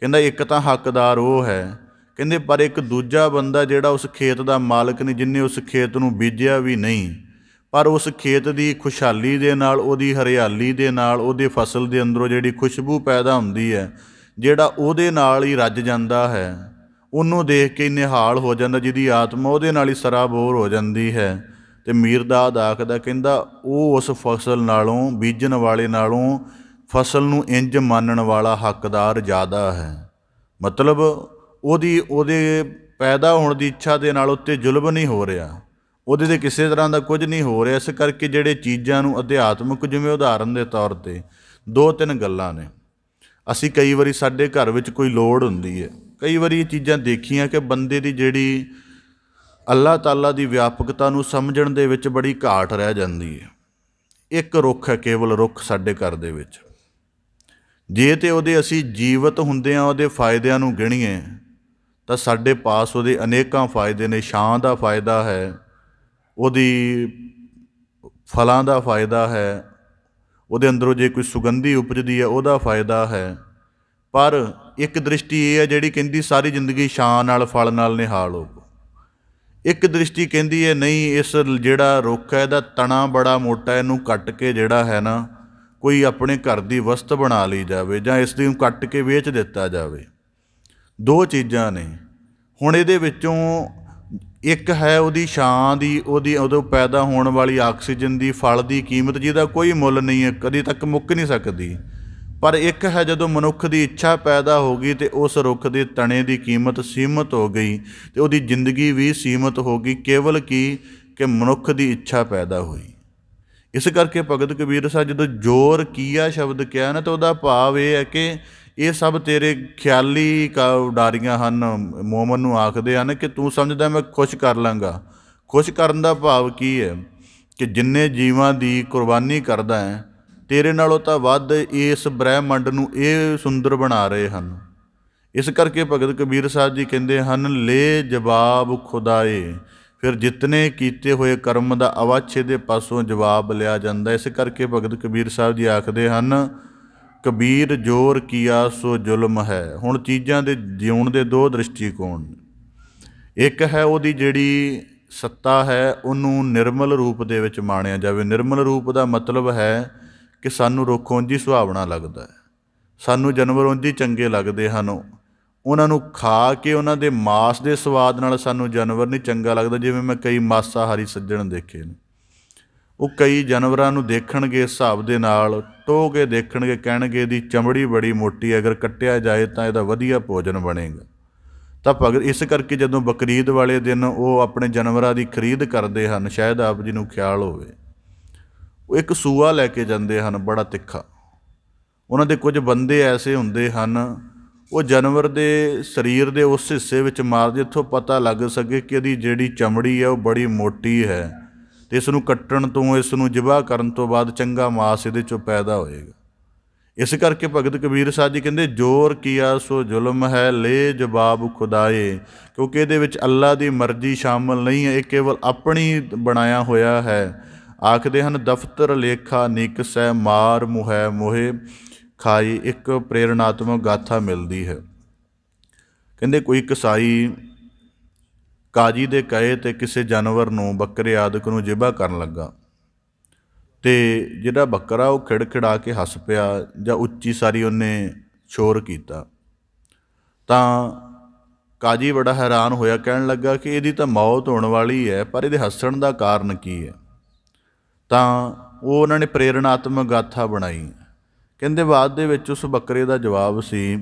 ਕਹਿੰਦਾ ਇੱਕ ਤਾਂ ਹੱਕਦਾਰ ਉਹ ਹੈ। ਕਹਿੰਦੇ ਪਰ ਇੱਕ ਦੂਜਾ ਬੰਦਾ ਜਿਹੜਾ ਉਸ ਖੇਤ ਦਾ ਮਾਲਕ ਨਹੀਂ, ਜਿਹਨੇ ਉਸ ਖੇਤ ਨੂੰ ਬੀਜਿਆ ਵੀ ਨਹੀਂ, ਪਰ ਉਸ ਖੇਤ ਦੀ ਖੁਸ਼ਹਾਲੀ ਦੇ ਨਾਲ, ਉਹਦੀ ਹਰਿਆਲੀ ਦੇ ਨਾਲ, ਉਹਦੇ ਫਸਲ ਦੇ ਅੰਦਰੋਂ ਜਿਹੜੀ ਖੁਸ਼ਬੂ ਪੈਦਾ ਹੁੰਦੀ ਹੈ, ਜਿਹੜਾ ਉਹਦੇ ਨਾਲ ਹੀ ਰੱਜ ਜਾਂਦਾ ਹੈ, ਉਹਨੂੰ ਦੇਖ ਕੇ ਨਿਹਾਲ ਹੋ ਜਾਂਦਾ, ਜਿਹਦੀ ਆਤਮਾ ਉਹਦੇ ਨਾਲ ਹੀ ਸਰਾਬੋਰ ਹੋ ਜਾਂਦੀ ਹੈ। ਅਤੇ ਮੀਰਦਾਦ ਆਖਦਾ, ਕਹਿੰਦਾ ਉਹ ਉਸ ਫਸਲ ਨਾਲੋਂ, ਬੀਜਣ ਵਾਲੇ ਨਾਲੋਂ ਫਸਲ ਨੂੰ ਇੰਜ ਮੰਨਣ ਵਾਲਾ ਹੱਕਦਾਰ ਜ਼ਿਆਦਾ ਹੈ। ਮਤਲਬ ਉਹਦੇ ਪੈਦਾ ਹੋਣ ਦੀ ਇੱਛਾ ਦੇ ਨਾਲ ਉੱਤੇ ਜ਼ੁਲਮ ਨਹੀਂ ਹੋ ਰਿਹਾ, ਉਹਦੇ 'ਤੇ ਕਿਸੇ ਤਰ੍ਹਾਂ ਦਾ ਕੁਝ ਨਹੀਂ ਹੋ ਰਿਹਾ। ਇਸ ਕਰਕੇ ਜਿਹੜੇ ਚੀਜ਼ਾਂ ਨੂੰ ਅਧਿਆਤਮਿਕ, ਜਿਵੇਂ ਉਦਾਹਰਨ ਦੇ ਤੌਰ 'ਤੇ 2-3 ਗੱਲਾਂ ਨੇ। ਅਸੀਂ ਕਈ ਵਾਰੀ ਸਾਡੇ ਘਰ ਵਿੱਚ ਕੋਈ ਲੋੜ ਹੁੰਦੀ ਹੈ, ਕਈ ਵਾਰੀ ਇਹ ਚੀਜ਼ਾਂ ਦੇਖੀਆਂ ਕਿ ਬੰਦੇ ਦੀ ਜਿਹੜੀ ਅੱਲਾਹ ਤਾਲਾ ਦੀ ਵਿਆਪਕਤਾ ਨੂੰ ਸਮਝਣ ਦੇ ਵਿੱਚ ਬੜੀ ਘਾਟ ਰਹਿ ਜਾਂਦੀ ਹੈ। ਇੱਕ ਰੁੱਖ ਹੈ, ਕੇਵਲ ਰੁੱਖ ਸਾਡੇ ਘਰ ਦੇ ਵਿੱਚ, ਜੇ ਤੇ ਉਹਦੇ ਅਸੀਂ ਜੀਵਤ ਹੁੰਦੇ ਹਾਂ ਉਹਦੇ ਫਾਇਦਿਆਂ ਨੂੰ ਗਿਣੀਏ ਤਾਂ ਸਾਡੇ ਪਾਸ ਉਹਦੇ ਅਨੇਕਾਂ ਫਾਇਦੇ ਨੇ। ਛਾਂ ਦਾ ਫਾਇਦਾ ਹੈ, ਉਹਦੀ ਫਲਾਂ ਦਾ ਫਾਇਦਾ ਹੈ, ਉਹਦੇ ਅੰਦਰੋਂ ਜੇ ਕੋਈ ਸੁਗੰਧੀ ਉਪਜਦੀ ਹੈ ਉਹਦਾ ਫਾਇਦਾ ਹੈ। ਪਰ ਇੱਕ ਦ੍ਰਿਸ਼ਟੀ ਇਹ ਹੈ ਜਿਹੜੀ ਕਹਿੰਦੀ ਸਾਰੀ ਜ਼ਿੰਦਗੀ ਛਾਂ ਨਾਲ, ਫਲ ਨਾਲ ਨਿਹਾਲ ਹੋ। ਇੱਕ ਦ੍ਰਿਸ਼ਟੀ ਕਹਿੰਦੀ ਹੈ ਨਹੀਂ, ਇਸ ਜਿਹੜਾ ਰੁੱਖ ਹੈ ਇਹਦਾ ਤਣਾ ਬੜਾ ਮੋਟਾ, ਇਹਨੂੰ ਕੱਟ ਕੇ ਜਿਹੜਾ ਹੈ ਨਾ ਕੋਈ ਆਪਣੇ ਘਰ ਦੀ ਵਸਤ ਬਣਾ ਲਈ ਜਾਵੇ, ਜਾਂ ਇਸ ਦੀ ਕੱਟ ਕੇ ਵੇਚ ਦਿੱਤਾ ਜਾਵੇ। 2 ਚੀਜ਼ਾਂ ਨੇ। ਹੁਣ ਇਹਦੇ ਵਿੱਚੋਂ ਇੱਕ ਹੈ ਉਹਦੀ ਛਾਂ ਦੀ, ਉਦੋਂ ਪੈਦਾ ਹੋਣ ਵਾਲੀ ਆਕਸੀਜਨ ਦੀ, ਫਲ ਦੀ ਕੀਮਤ ਜਿਹਦਾ ਕੋਈ ਮੁੱਲ ਨਹੀਂ ਹੈ, ਕਦੀ ਤੱਕ ਮੁੱਕ ਨਹੀਂ ਸਕਦੀ। ਪਰ ਇੱਕ ਹੈ ਜਦੋਂ ਮਨੁੱਖ ਦੀ ਇੱਛਾ ਪੈਦਾ ਹੋ ਗਈ ਅਤੇ ਉਸ ਰੁੱਖ ਦੇ ਤਣੇ ਦੀ ਕੀਮਤ ਸੀਮਤ ਹੋ ਗਈ ਅਤੇ ਉਹਦੀ ਜ਼ਿੰਦਗੀ ਵੀ ਸੀਮਤ ਹੋ ਗਈ, ਕੇਵਲ ਕਿ ਮਨੁੱਖ ਦੀ ਇੱਛਾ ਪੈਦਾ ਹੋਈ। ਇਸ ਕਰਕੇ ਭਗਤ ਕਬੀਰ ਸਾਹਿਬ ਜਦੋਂ ਜ਼ੋਰ ਕੀਆ ਸ਼ਬਦ ਕਿਹਾ ਨਾ, ਤਾਂ ਉਹਦਾ ਭਾਵ ਇਹ ਹੈ ਕਿ ਇਹ ਸਭ ਤੇਰੇ ਖਿਆਲੀ ਉਡਾਰੀਆਂ ਹਨ। ਮੋਮਨ ਨੂੰ ਆਖਦੇ ਹਨ ਕਿ ਤੂੰ ਸਮਝਦਾ ਮੈਂ ਖੁਸ਼ ਕਰ ਲਾਂਗਾ। ਖੁਸ਼ ਕਰਨ ਦਾ ਭਾਵ ਕੀ ਹੈ ਕਿ ਜਿੰਨੇ ਜੀਵਾਂ ਦੀ ਕੁਰਬਾਨੀ ਕਰਦਾ ਹੈ, ਤੇਰੇ ਨਾਲੋਂ ਤਾਂ ਵੱਧ ਇਸ ਬ੍ਰਹਿਮੰਡ ਨੂੰ ਇਹ ਸੁੰਦਰ ਬਣਾ ਰਹੇ ਹਨ। ਇਸ ਕਰਕੇ ਭਗਤ ਕਬੀਰ ਸਾਹਿਬ ਜੀ ਕਹਿੰਦੇ ਹਨ, ਲੈ ਜਵਾਬ ਖੁਦਾਏ, ਫਿਰ ਜਿਤਨੇ ਕੀਤੇ ਹੋਏ ਕਰਮ ਦਾ ਅਵਾਛੇ ਦੇ ਪਾਸੋਂ ਜਵਾਬ ਲਿਆ ਜਾਂਦਾ। ਇਸ ਕਰਕੇ ਭਗਤ ਕਬੀਰ ਸਾਹਿਬ ਜੀ ਆਖਦੇ ਹਨ, ਕਬੀਰ ਜੋਰ ਕੀਆ ਸੋ ਜ਼ੁਲਮ ਹੈ। ਹੁਣ ਚੀਜ਼ਾਂ ਦੇ ਜਿਉਣ ਦੇ 2 ਦ੍ਰਿਸ਼ਟੀਕੋਣ। ਇੱਕ ਹੈ ਉਹਦੀ ਜਿਹੜੀ ਸੱਤਾ ਹੈ ਉਹਨੂੰ ਨਿਰਮਲ ਰੂਪ ਦੇ ਵਿੱਚ ਮਾਣਿਆ ਜਾਵੇ। ਨਿਰਮਲ ਰੂਪ ਦਾ ਮਤਲਬ ਹੈ ਕਿ ਸਾਨੂੰ ਰੁੱਖ ਉਂਝ ਹੀ ਸੁਹਾਵਣਾ ਲੱਗਦਾ ਹੈ, ਸਾਨੂੰ ਜਾਨਵਰ ਉਂਝ ਹੀ ਚੰਗੇ ਲੱਗਦੇ ਹਨ, ਉਹਨਾਂ ਨੂੰ ਖਾ ਕੇ ਉਹਨਾਂ ਦੇ ਮਾਸ ਦੇ ਸਵਾਦ ਨਾਲ ਸਾਨੂੰ ਜਾਨਵਰ ਨਹੀਂ ਚੰਗਾ ਲੱਗਦਾ। ਜਿਵੇਂ ਮੈਂ ਕਈ ਮਾਸਾਹਾਰੀ ਸੱਜਣ ਦੇਖੇ ਨੇ, ਉਹ ਕਈ ਜਾਨਵਰਾਂ ਨੂੰ ਦੇਖਣਗੇ ਇਸ ਹਿਸਾਬ ਦੇ ਨਾਲ, ਟੋਹ ਕੇ ਦੇਖਣਗੇ, ਕਹਿਣਗੇ ਇਹਦੀ ਚਮੜੀ ਬੜੀ ਮੋਟੀ ਹੈ, ਅਗਰ ਕੱਟਿਆ ਜਾਏ ਤਾਂ ਇਹਦਾ ਵਧੀਆ ਭੋਜਨ ਬਣੇਗਾ। ਤਾਂ ਭਗਤ ਇਸ ਕਰਕੇ ਜਦੋਂ ਬਕਰੀਦ ਵਾਲੇ ਦਿਨ ਉਹ ਆਪਣੇ ਜਾਨਵਰਾਂ ਦੀ ਖਰੀਦ ਕਰਦੇ ਹਨ, ਸ਼ਾਇਦ ਆਪ ਜੀ ਨੂੰ ਖਿਆਲ ਹੋਵੇ, ਉਹ ਇੱਕ ਸੂਆ ਲੈ ਕੇ ਜਾਂਦੇ ਹਨ ਬੜਾ ਤਿੱਖਾ। ਉਹਨਾਂ ਦੇ ਕੁਝ ਬੰਦੇ ਐਸੇ ਹੁੰਦੇ ਹਨ, ਉਹ ਜਾਨਵਰ ਦੇ ਸਰੀਰ ਦੇ ਉਸ ਹਿੱਸੇ ਵਿੱਚ ਮਾਰਦੇ ਜਿੱਥੋਂ ਪਤਾ ਲੱਗ ਸਕੇ ਕਿ ਇਹਦੀ ਜਿਹੜੀ ਚਮੜੀ ਹੈ ਉਹ ਬੜੀ ਮੋਟੀ ਹੈ ਅਤੇ ਇਸ ਨੂੰ ਕੱਟਣ ਤੋਂ, ਇਸ ਨੂੰ ਜ਼ਿਬਾ ਕਰਨ ਤੋਂ ਬਾਅਦ ਚੰਗਾ ਮਾਸ ਇਹਦੇ 'ਚੋਂ ਪੈਦਾ ਹੋਏਗਾ। ਇਸ ਕਰਕੇ ਭਗਤ ਕਬੀਰ ਸਾਹਿਬ ਜੀ ਕਹਿੰਦੇ, ਜ਼ੋਰ ਕੀਆ ਸੋ ਜ਼ੁਲਮ ਹੈ, ਲੈ ਜਵਾਬ ਖੁਦਾਏ, ਕਿਉਂਕਿ ਇਹਦੇ ਵਿੱਚ ਅੱਲਾ ਦੀ ਮਰਜ਼ੀ ਸ਼ਾਮਲ ਨਹੀਂ ਹੈ, ਇਹ ਕੇਵਲ ਆਪਣੀ ਬਣਾਇਆ ਹੋਇਆ ਹੈ। ਆਖਦੇ ਹਨ, ਦਫ਼ਤਰ ਲੇਖਾ ਨਿਕਸੈ, ਮਾਰ ਮੁਹੈ ਮੋਹੇ ਖਾਈ। ਇੱਕ ਪ੍ਰੇਰਨਾਤਮਕ ਗਾਥਾ ਮਿਲਦੀ ਹੈ। ਕਹਿੰਦੇ ਕੋਈ ਕਸਾਈ ਕਾਜੀ ਦੇ ਕਹੇ 'ਤੇ ਕਿਸੇ ਜਾਨਵਰ ਨੂੰ, ਬੱਕਰੇ ਆਦਿਕ ਨੂੰ ਜ਼ਿਬਾ ਕਰਨ ਲੱਗਾ, ਅਤੇ ਜਿਹੜਾ ਬੱਕਰਾ ਉਹ ਖਿੜਖਿੜਾ ਕੇ ਹੱਸ ਪਿਆ ਜਾਂ ਉੱਚੀ ਸਾਰੀ ਉਹਨੇ ਸ਼ੋਰ ਕੀਤਾ। ਤਾਂ ਕਾਜੀ ਬੜਾ ਹੈਰਾਨ ਹੋਇਆ, ਕਹਿਣ ਲੱਗਾ ਕਿ ਇਹਦੀ ਤਾਂ ਮੌਤ ਹੋਣ ਵਾਲੀ ਹੈ, ਪਰ ਇਹਦੇ ਹੱਸਣ ਦਾ ਕਾਰਨ ਕੀ ਹੈ। ਤਾਂ ਉਹ ਉਹਨਾਂ ਨੇ ਪ੍ਰੇਰਨਾਤਮਕ ਗਾਥਾ ਬਣਾਈ। ਕਹਿੰਦੇ ਬਾਅਦ ਦੇ ਵਿੱਚ ਉਸ ਬੱਕਰੇ ਦਾ ਜਵਾਬ ਸੀ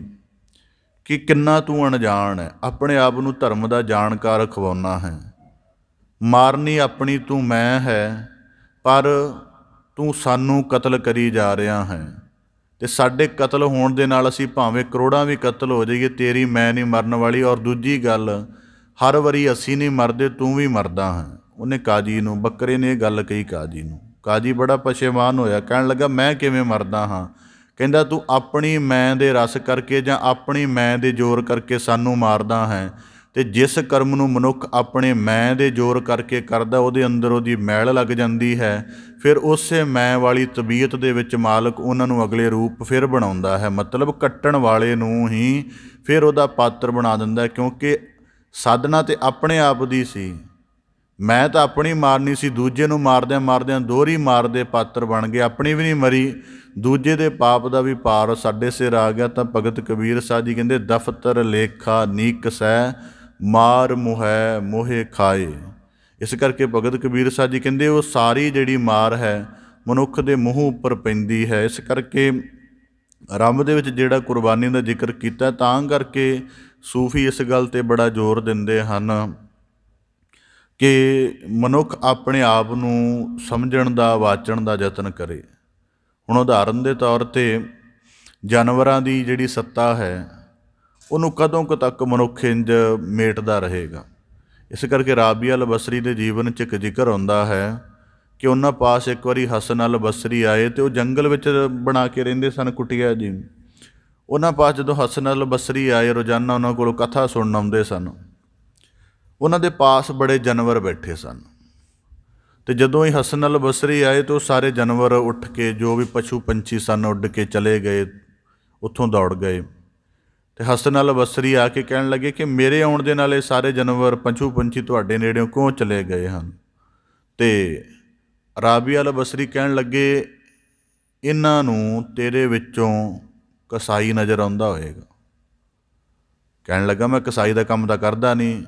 ਕਿ ਕਿੰਨਾ ਤੂੰ ਅਣਜਾਣ ਹੈ, ਆਪਣੇ ਆਪ ਨੂੰ ਧਰਮ ਦਾ ਜਾਣਕਾਰ ਅਖਵਾਉਣਾ ਹੈ। ਮਾਰਨੀ ਆਪਣੀ ਤੂੰ ਮੈਂ ਹੈ, ਪਰ ਤੂੰ ਸਾਨੂੰ ਕਤਲ ਕਰੀ ਜਾ ਰਿਹਾ ਹੈ, ਅਤੇ ਸਾਡੇ ਕਤਲ ਹੋਣ ਦੇ ਨਾਲ ਅਸੀਂ ਭਾਵੇਂ ਕਰੋੜਾਂ ਵੀ ਕਤਲ ਹੋ ਜਾਈਏ, ਤੇਰੀ ਮੈਂ ਨਹੀਂ ਮਰਨ ਵਾਲੀ। ਔਰ ਦੂਜੀ ਗੱਲ, ਹਰ ਵਾਰੀ ਅਸੀਂ ਨਹੀਂ ਮਰਦੇ, ਤੂੰ ਵੀ ਮਰਦਾ ਹੈ। ਉਹਨੇ ਕਾਜੀ ਨੂੰ, ਬੱਕਰੇ ਨੇ ਇਹ ਗੱਲ ਕਹੀ ਕਾਜੀ ਨੂੰ। ਕਾਜੀ ਬੜਾ ਪਛੇਮਾਨ ਹੋਇਆ, ਕਹਿਣ ਲੱਗਾ ਮੈਂ ਕਿਵੇਂ ਮਰਦਾ ਹਾਂ। ਕਹਿੰਦਾ ਤੂੰ ਆਪਣੀ ਮੈਂ ਦੇ ਰਸ ਕਰਕੇ ਜਾਂ ਆਪਣੀ ਮੈਂ ਦੇ ਜ਼ੋਰ ਕਰਕੇ ਸਾਨੂੰ ਮਾਰਦਾ ਹੈ, ਅਤੇ ਜਿਸ ਕਰਮ ਨੂੰ ਮਨੁੱਖ ਆਪਣੇ ਮੈਂ ਦੇ ਜ਼ੋਰ ਕਰਕੇ ਕਰਦਾ, ਉਹਦੇ ਅੰਦਰ ਉਹਦੀ ਮੈਲ ਲੱਗ ਜਾਂਦੀ ਹੈ। ਫਿਰ ਉਸੇ ਮੈਂ ਵਾਲੀ ਤਬੀਅਤ ਦੇ ਵਿੱਚ ਮਾਲਕ ਉਹਨਾਂ ਨੂੰ ਅਗਲੇ ਰੂਪ ਫਿਰ ਬਣਾਉਂਦਾ ਹੈ, ਮਤਲਬ ਕੱਟਣ ਵਾਲੇ ਨੂੰ ਹੀ ਫਿਰ ਉਹਦਾ ਪਾਤਰ ਬਣਾ ਦਿੰਦਾ, ਕਿਉਂਕਿ ਸਾਧਨਾ ਤਾਂ ਆਪਣੇ ਆਪ ਦੀ ਸੀ। ਮੈਂ ਤਾਂ ਆਪਣੀ ਮਾਰਨੀ ਸੀ, ਦੂਜੇ ਨੂੰ ਮਾਰਦਿਆਂ ਮਾਰਦਿਆਂ ਦੋਹਰੀ ਮਾਰ ਦੇ ਪਾਤਰ ਬਣ ਗਏ, ਆਪਣੀ ਵੀ ਨਹੀਂ ਮਰੀ, ਦੂਜੇ ਦੇ ਪਾਪ ਦਾ ਵੀ ਭਾਰ ਸਾਡੇ ਸਿਰ ਆ ਗਿਆ। ਤਾਂ ਭਗਤ ਕਬੀਰ ਸਾਹਿਬ ਜੀ ਕਹਿੰਦੇ, ਦਫ਼ਤਰ ਲੇਖਾ ਨੀਕਸੈ, ਮਾਰ ਮੁਹੈ ਮੋਹੇ ਖਾਏ। ਇਸ ਕਰਕੇ ਭਗਤ ਕਬੀਰ ਸਾਹਿਬ ਜੀ ਕਹਿੰਦੇ ਉਹ ਸਾਰੀ ਜਿਹੜੀ ਮਾਰ ਹੈ ਮਨੁੱਖ ਦੇ ਮੂੰਹ ਉੱਪਰ ਪੈਂਦੀ ਹੈ। ਇਸ ਕਰਕੇ ਆਰੰਭ ਦੇ ਵਿੱਚ ਜਿਹੜਾ ਕੁਰਬਾਨੀ ਦਾ ਜ਼ਿਕਰ ਕੀਤਾ, ਤਾਂ ਕਰਕੇ ਸੂਫੀ ਇਸ ਗੱਲ 'ਤੇ ਬੜਾ ਜ਼ੋਰ ਦਿੰਦੇ ਹਨ ਕਿ ਮਨੁੱਖ ਆਪਣੇ ਆਪ ਨੂੰ ਸਮਝਣ ਦਾ, ਵਾਚਣ ਦਾ ਯਤਨ ਕਰੇ। ਹੁਣ ਉਦਾਹਰਨ ਦੇ ਤੌਰ 'ਤੇ ਜਾਨਵਰਾਂ ਦੀ ਜਿਹੜੀ ਸੱਤਾ ਹੈ ਉਹਨੂੰ ਕਦੋਂ ਕੁ ਤੱਕ ਮਨੁੱਖ ਇੰਝ ਮੇਟਦਾ ਰਹੇਗਾ। ਇਸ ਕਰਕੇ ਰਾਬੀਆ ਅਲ ਬਸਰੀ ਦੇ ਜੀਵਨ 'ਚ ਇੱਕ ਜ਼ਿਕਰ ਹੁੰਦਾ ਹੈ ਕਿ ਉਹਨਾਂ ਪਾਸ ਇੱਕ ਵਾਰੀ ਹਸਨ ਅਲ ਬਸਰੀ ਆਏ ਅਤੇ ਉਹ ਜੰਗਲ ਵਿੱਚ ਬਣਾ ਕੇ ਰਹਿੰਦੇ ਸਨ ਕੁਟੀਆ ਜੀ। ਉਹਨਾਂ ਪਾਸ ਜਦੋਂ ਹਸਨ ਅਲ ਬਸਰੀ ਆਏ, ਰੋਜ਼ਾਨਾ ਉਹਨਾਂ ਕੋਲੋਂ ਕਥਾ ਸੁਣਨ ਆਉਂਦੇ ਸਨ। ਉਹਨਾਂ ਦੇ ਪਾਸ ਬੜੇ ਜਾਨਵਰ ਬੈਠੇ ਸਨ ਅਤੇ ਜਦੋਂ ਹੀ ਹਸਨ ਅਲ ਬਸਰੀ ਆਏ ਤਾਂ ਉਹ ਸਾਰੇ ਜਾਨਵਰ ਉੱਠ ਕੇ, ਜੋ ਵੀ ਪਸ਼ੂ ਪੰਛੀ ਸਨ, ਉੱਡ ਕੇ ਚਲੇ ਗਏ, ਉੱਥੋਂ ਦੌੜ ਗਏ। ਅਤੇ ਹਸਨ ਅਲ ਬਸਰੀ ਆ ਕੇ ਕਹਿਣ ਲੱਗੇ ਕਿ ਮੇਰੇ ਆਉਣ ਦੇ ਨਾਲ ਇਹ ਸਾਰੇ ਜਾਨਵਰ, ਪਸ਼ੂ ਪੰਛੀ ਤੁਹਾਡੇ ਨੇੜਿਓਂ ਕਿਉਂ ਚਲੇ ਗਏ ਹਨ? ਅਤੇ ਰਾਬੀਆ ਅਲ ਬਸਰੀ ਕਹਿਣ ਲੱਗੇ, ਇਹਨਾਂ ਨੂੰ ਤੇਰੇ ਵਿੱਚੋਂ ਕਸਾਈ ਨਜ਼ਰ ਆਉਂਦਾ ਹੋਏਗਾ। ਕਹਿਣ ਲੱਗਾ, ਮੈਂ ਕਸਾਈ ਦਾ ਕੰਮ ਤਾਂ ਕਰਦਾ ਨਹੀਂ,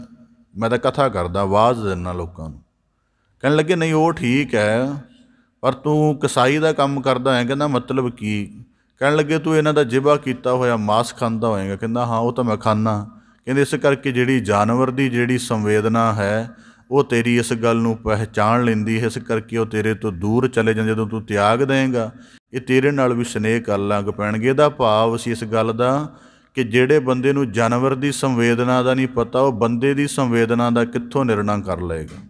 ਮੈਂ ਤਾਂ ਕਥਾ ਕਰਦਾ, ਆਵਾਜ਼ ਦਿੰਦਾ ਲੋਕਾਂ ਨੂੰ। ਕਹਿਣ ਲੱਗੇ, ਨਹੀਂ ਉਹ ਠੀਕ ਹੈ, ਪਰ ਤੂੰ ਕਸਾਈ ਦਾ ਕੰਮ ਕਰਦਾ ਹੈ। ਕਹਿੰਦਾ ਮਤਲਬ ਕੀ? ਕਹਿਣ ਲੱਗੇ, ਤੂੰ ਇਹਨਾਂ ਦਾ ਜ਼ਿਬਾ ਕੀਤਾ ਹੋਇਆ ਮਾਸ ਖਾਂਦਾ ਹੋਏਗਾ। ਕਹਿੰਦਾ ਹਾਂ, ਉਹ ਤਾਂ ਮੈਂ ਖਾਂਦਾ। ਕਹਿੰਦੇ ਇਸ ਕਰਕੇ ਜਿਹੜੀ ਜਾਨਵਰ ਦੀ ਜਿਹੜੀ ਸੰਵੇਦਨਾ ਹੈ ਉਹ ਤੇਰੀ ਇਸ ਗੱਲ ਨੂੰ ਪਹਿਚਾਣ ਲੈਂਦੀ ਹੈ, ਇਸ ਕਰਕੇ ਉਹ ਤੇਰੇ ਤੋਂ ਦੂਰ ਚਲੇ ਜਾਂਦੇ। ਜਦੋਂ ਤੂੰ ਤਿਆਗ ਦੇਵੇਂਗਾ ਇਹ ਤੇਰੇ ਨਾਲ ਵੀ ਸਨੇਹ ਕਰਨ ਲੱਗ ਪੈਣਗੇ। ਇਹਦਾ ਭਾਵ ਸੀ ਇਸ ਗੱਲ ਦਾ ਕਿ ਜਿਹੜੇ ਬੰਦੇ ਨੂੰ ਜਾਨਵਰ ਦੀ ਸੰਵੇਦਨਾ ਦਾ ਨਹੀਂ ਪਤਾ, ਉਹ ਬੰਦੇ ਦੀ ਸੰਵੇਦਨਾ ਦਾ ਕਿੱਥੋਂ ਨਿਰਣਾ ਕਰ ਲਏਗਾ।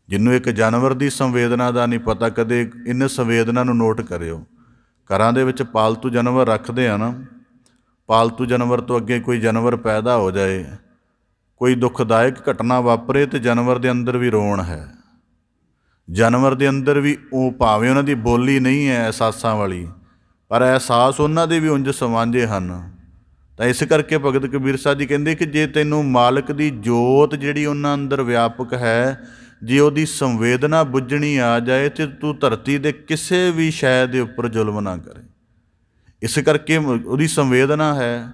ਜਿਹਨੂੰ ਇੱਕ ਜਾਨਵਰ ਦੀ ਸੰਵੇਦਨਾ ਦਾ ਨਹੀਂ ਪਤਾ, ਕਦੇ ਇਹਨਾਂ ਸੰਵੇਦਨਾ ਨੂੰ ਨੋਟ ਕਰਿਓ। ਘਰਾਂ ਦੇ ਵਿੱਚ ਪਾਲਤੂ ਜਾਨਵਰ ਰੱਖਦੇ ਆ ਨਾ, ਪਾਲਤੂ ਜਾਨਵਰ ਤੋਂ ਅੱਗੇ ਕੋਈ ਜਾਨਵਰ ਪੈਦਾ ਹੋ ਜਾਏ, ਕੋਈ ਦੁਖਦਾਇਕ ਘਟਨਾ ਵਾਪਰੇ ਤੇ ਜਾਨਵਰ ਦੇ ਅੰਦਰ ਵੀ ਰੋਣ ਹੈ। ਜਾਨਵਰ ਦੇ ਅੰਦਰ ਵੀ ਉਹ, ਭਾਵੇਂ ਉਹਨਾਂ ਦੀ ਬੋਲੀ ਨਹੀਂ ਹੈ ਅਹਿਸਾਸਾਂ ਵਾਲੀ, ਪਰ ਅਹਿਸਾਸ ਉਹਨਾਂ ਦੇ ਵੀ ਉਂਝ ਸਮਾਂਝੇ ਹਨ। ਤਾਂ ਇਸ ਕਰਕੇ ਭਗਤ ਕਬੀਰ ਸਾਹਿਬ ਜੀ ਕਹਿੰਦੇ ਕਿ ਜੇ ਤੈਨੂੰ ਮਾਲਕ ਦੀ ਜੋਤ ਜਿਹੜੀ ਉਹਨਾਂ ਅੰਦਰ ਵਿਆਪਕ ਹੈ, ਜੇ ਉਹਦੀ ਸੰਵੇਦਨਾ ਬੁੱਝਣੀ ਆ ਜਾਏ ਤਾਂ ਤੂੰ ਧਰਤੀ ਦੇ ਕਿਸੇ ਵੀ ਸ਼ੈ ਦੇ ਉੱਪਰ ਜ਼ੁਲਮ ਨਾ ਕਰੇ। ਇਸ ਕਰਕੇ ਉਹਦੀ ਸੰਵੇਦਨਾ ਹੈ।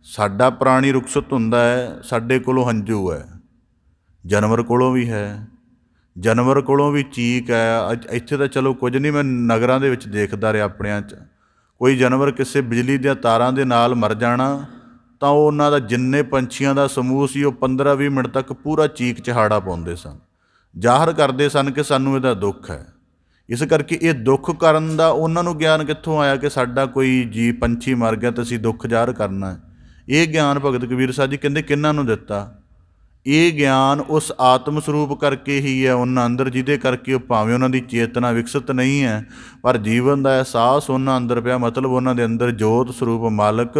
ਸਾਡਾ ਪ੍ਰਾਣੀ ਰੁਖਸਤ ਹੁੰਦਾ ਹੈ, ਸਾਡੇ ਕੋਲੋਂ ਹੰਝੂ ਹੈ, ਜਾਨਵਰ ਕੋਲੋਂ ਵੀ ਹੈ, ਜਾਨਵਰ ਕੋਲੋਂ ਵੀ ਚੀਕ ਹੈ। ਇੱਥੇ ਤਾਂ ਚਲੋ ਕੁਝ ਨਹੀਂ, ਮੈਂ ਨਗਰਾਂ ਦੇ ਵਿੱਚ ਦੇਖਦਾ ਰਿਹਾ ਆਪਣਿਆਂ 'ਚ, ਕੋਈ ਜਾਨਵਰ ਕਿਸੇ ਬਿਜਲੀ ਦੀਆਂ ਤਾਰਾਂ ਦੇ ਨਾਲ ਮਰ ਜਾਣਾ ਤਾਂ ਉਹ ਉਹਨਾਂ ਦਾ ਜਿੰਨੇ ਪੰਛੀਆਂ ਦਾ ਸਮੂਹ ਸੀ ਉਹ 15-20 ਮਿੰਟ ਤੱਕ ਪੂਰਾ ਚੀਕ ਚਹਾੜਾ ਪਾਉਂਦੇ ਸਨ, ਜ਼ਾਹਰ ਕਰਦੇ ਸਨ ਕਿ ਸਾਨੂੰ ਇਹਦਾ ਦੁੱਖ ਹੈ। ਇਸ ਕਰਕੇ ਇਹ ਦੁੱਖ ਕਰਨ ਦਾ ਉਹਨਾਂ ਨੂੰ ਗਿਆਨ ਕਿੱਥੋਂ ਆਇਆ ਕਿ ਸਾਡਾ ਕੋਈ ਜੀ ਪੰਛੀ ਮਰ ਗਿਆ ਤਾਂ ਅਸੀਂ ਦੁੱਖ ਜ਼ਾਹਰ ਕਰਨਾ ਹੈ? ਇਹ ਗਿਆਨ ਭਗਤ ਕਬੀਰ ਸਾਹਿਬ ਜੀ ਕਹਿੰਦੇ ਕਿਹਨਾਂ ਨੂੰ ਦਿੱਤਾ? ਇਹ ਗਿਆਨ ਉਸ ਆਤਮ ਸਰੂਪ ਕਰਕੇ ਹੀ ਹੈ ਉਹਨਾਂ ਅੰਦਰ, ਜਿਹਦੇ ਕਰਕੇ ਉਹ ਭਾਵੇਂ ਉਹਨਾਂ ਦੀ ਚੇਤਨਾ ਵਿਕਸਿਤ ਨਹੀਂ ਹੈ, ਪਰ ਜੀਵਨ ਦਾ ਅਹਿਸਾਸ ਉਹਨਾਂ ਅੰਦਰ ਪਿਆ। ਮਤਲਬ ਉਹਨਾਂ ਦੇ ਅੰਦਰ ਜੋਤ ਸਰੂਪ ਮਾਲਕ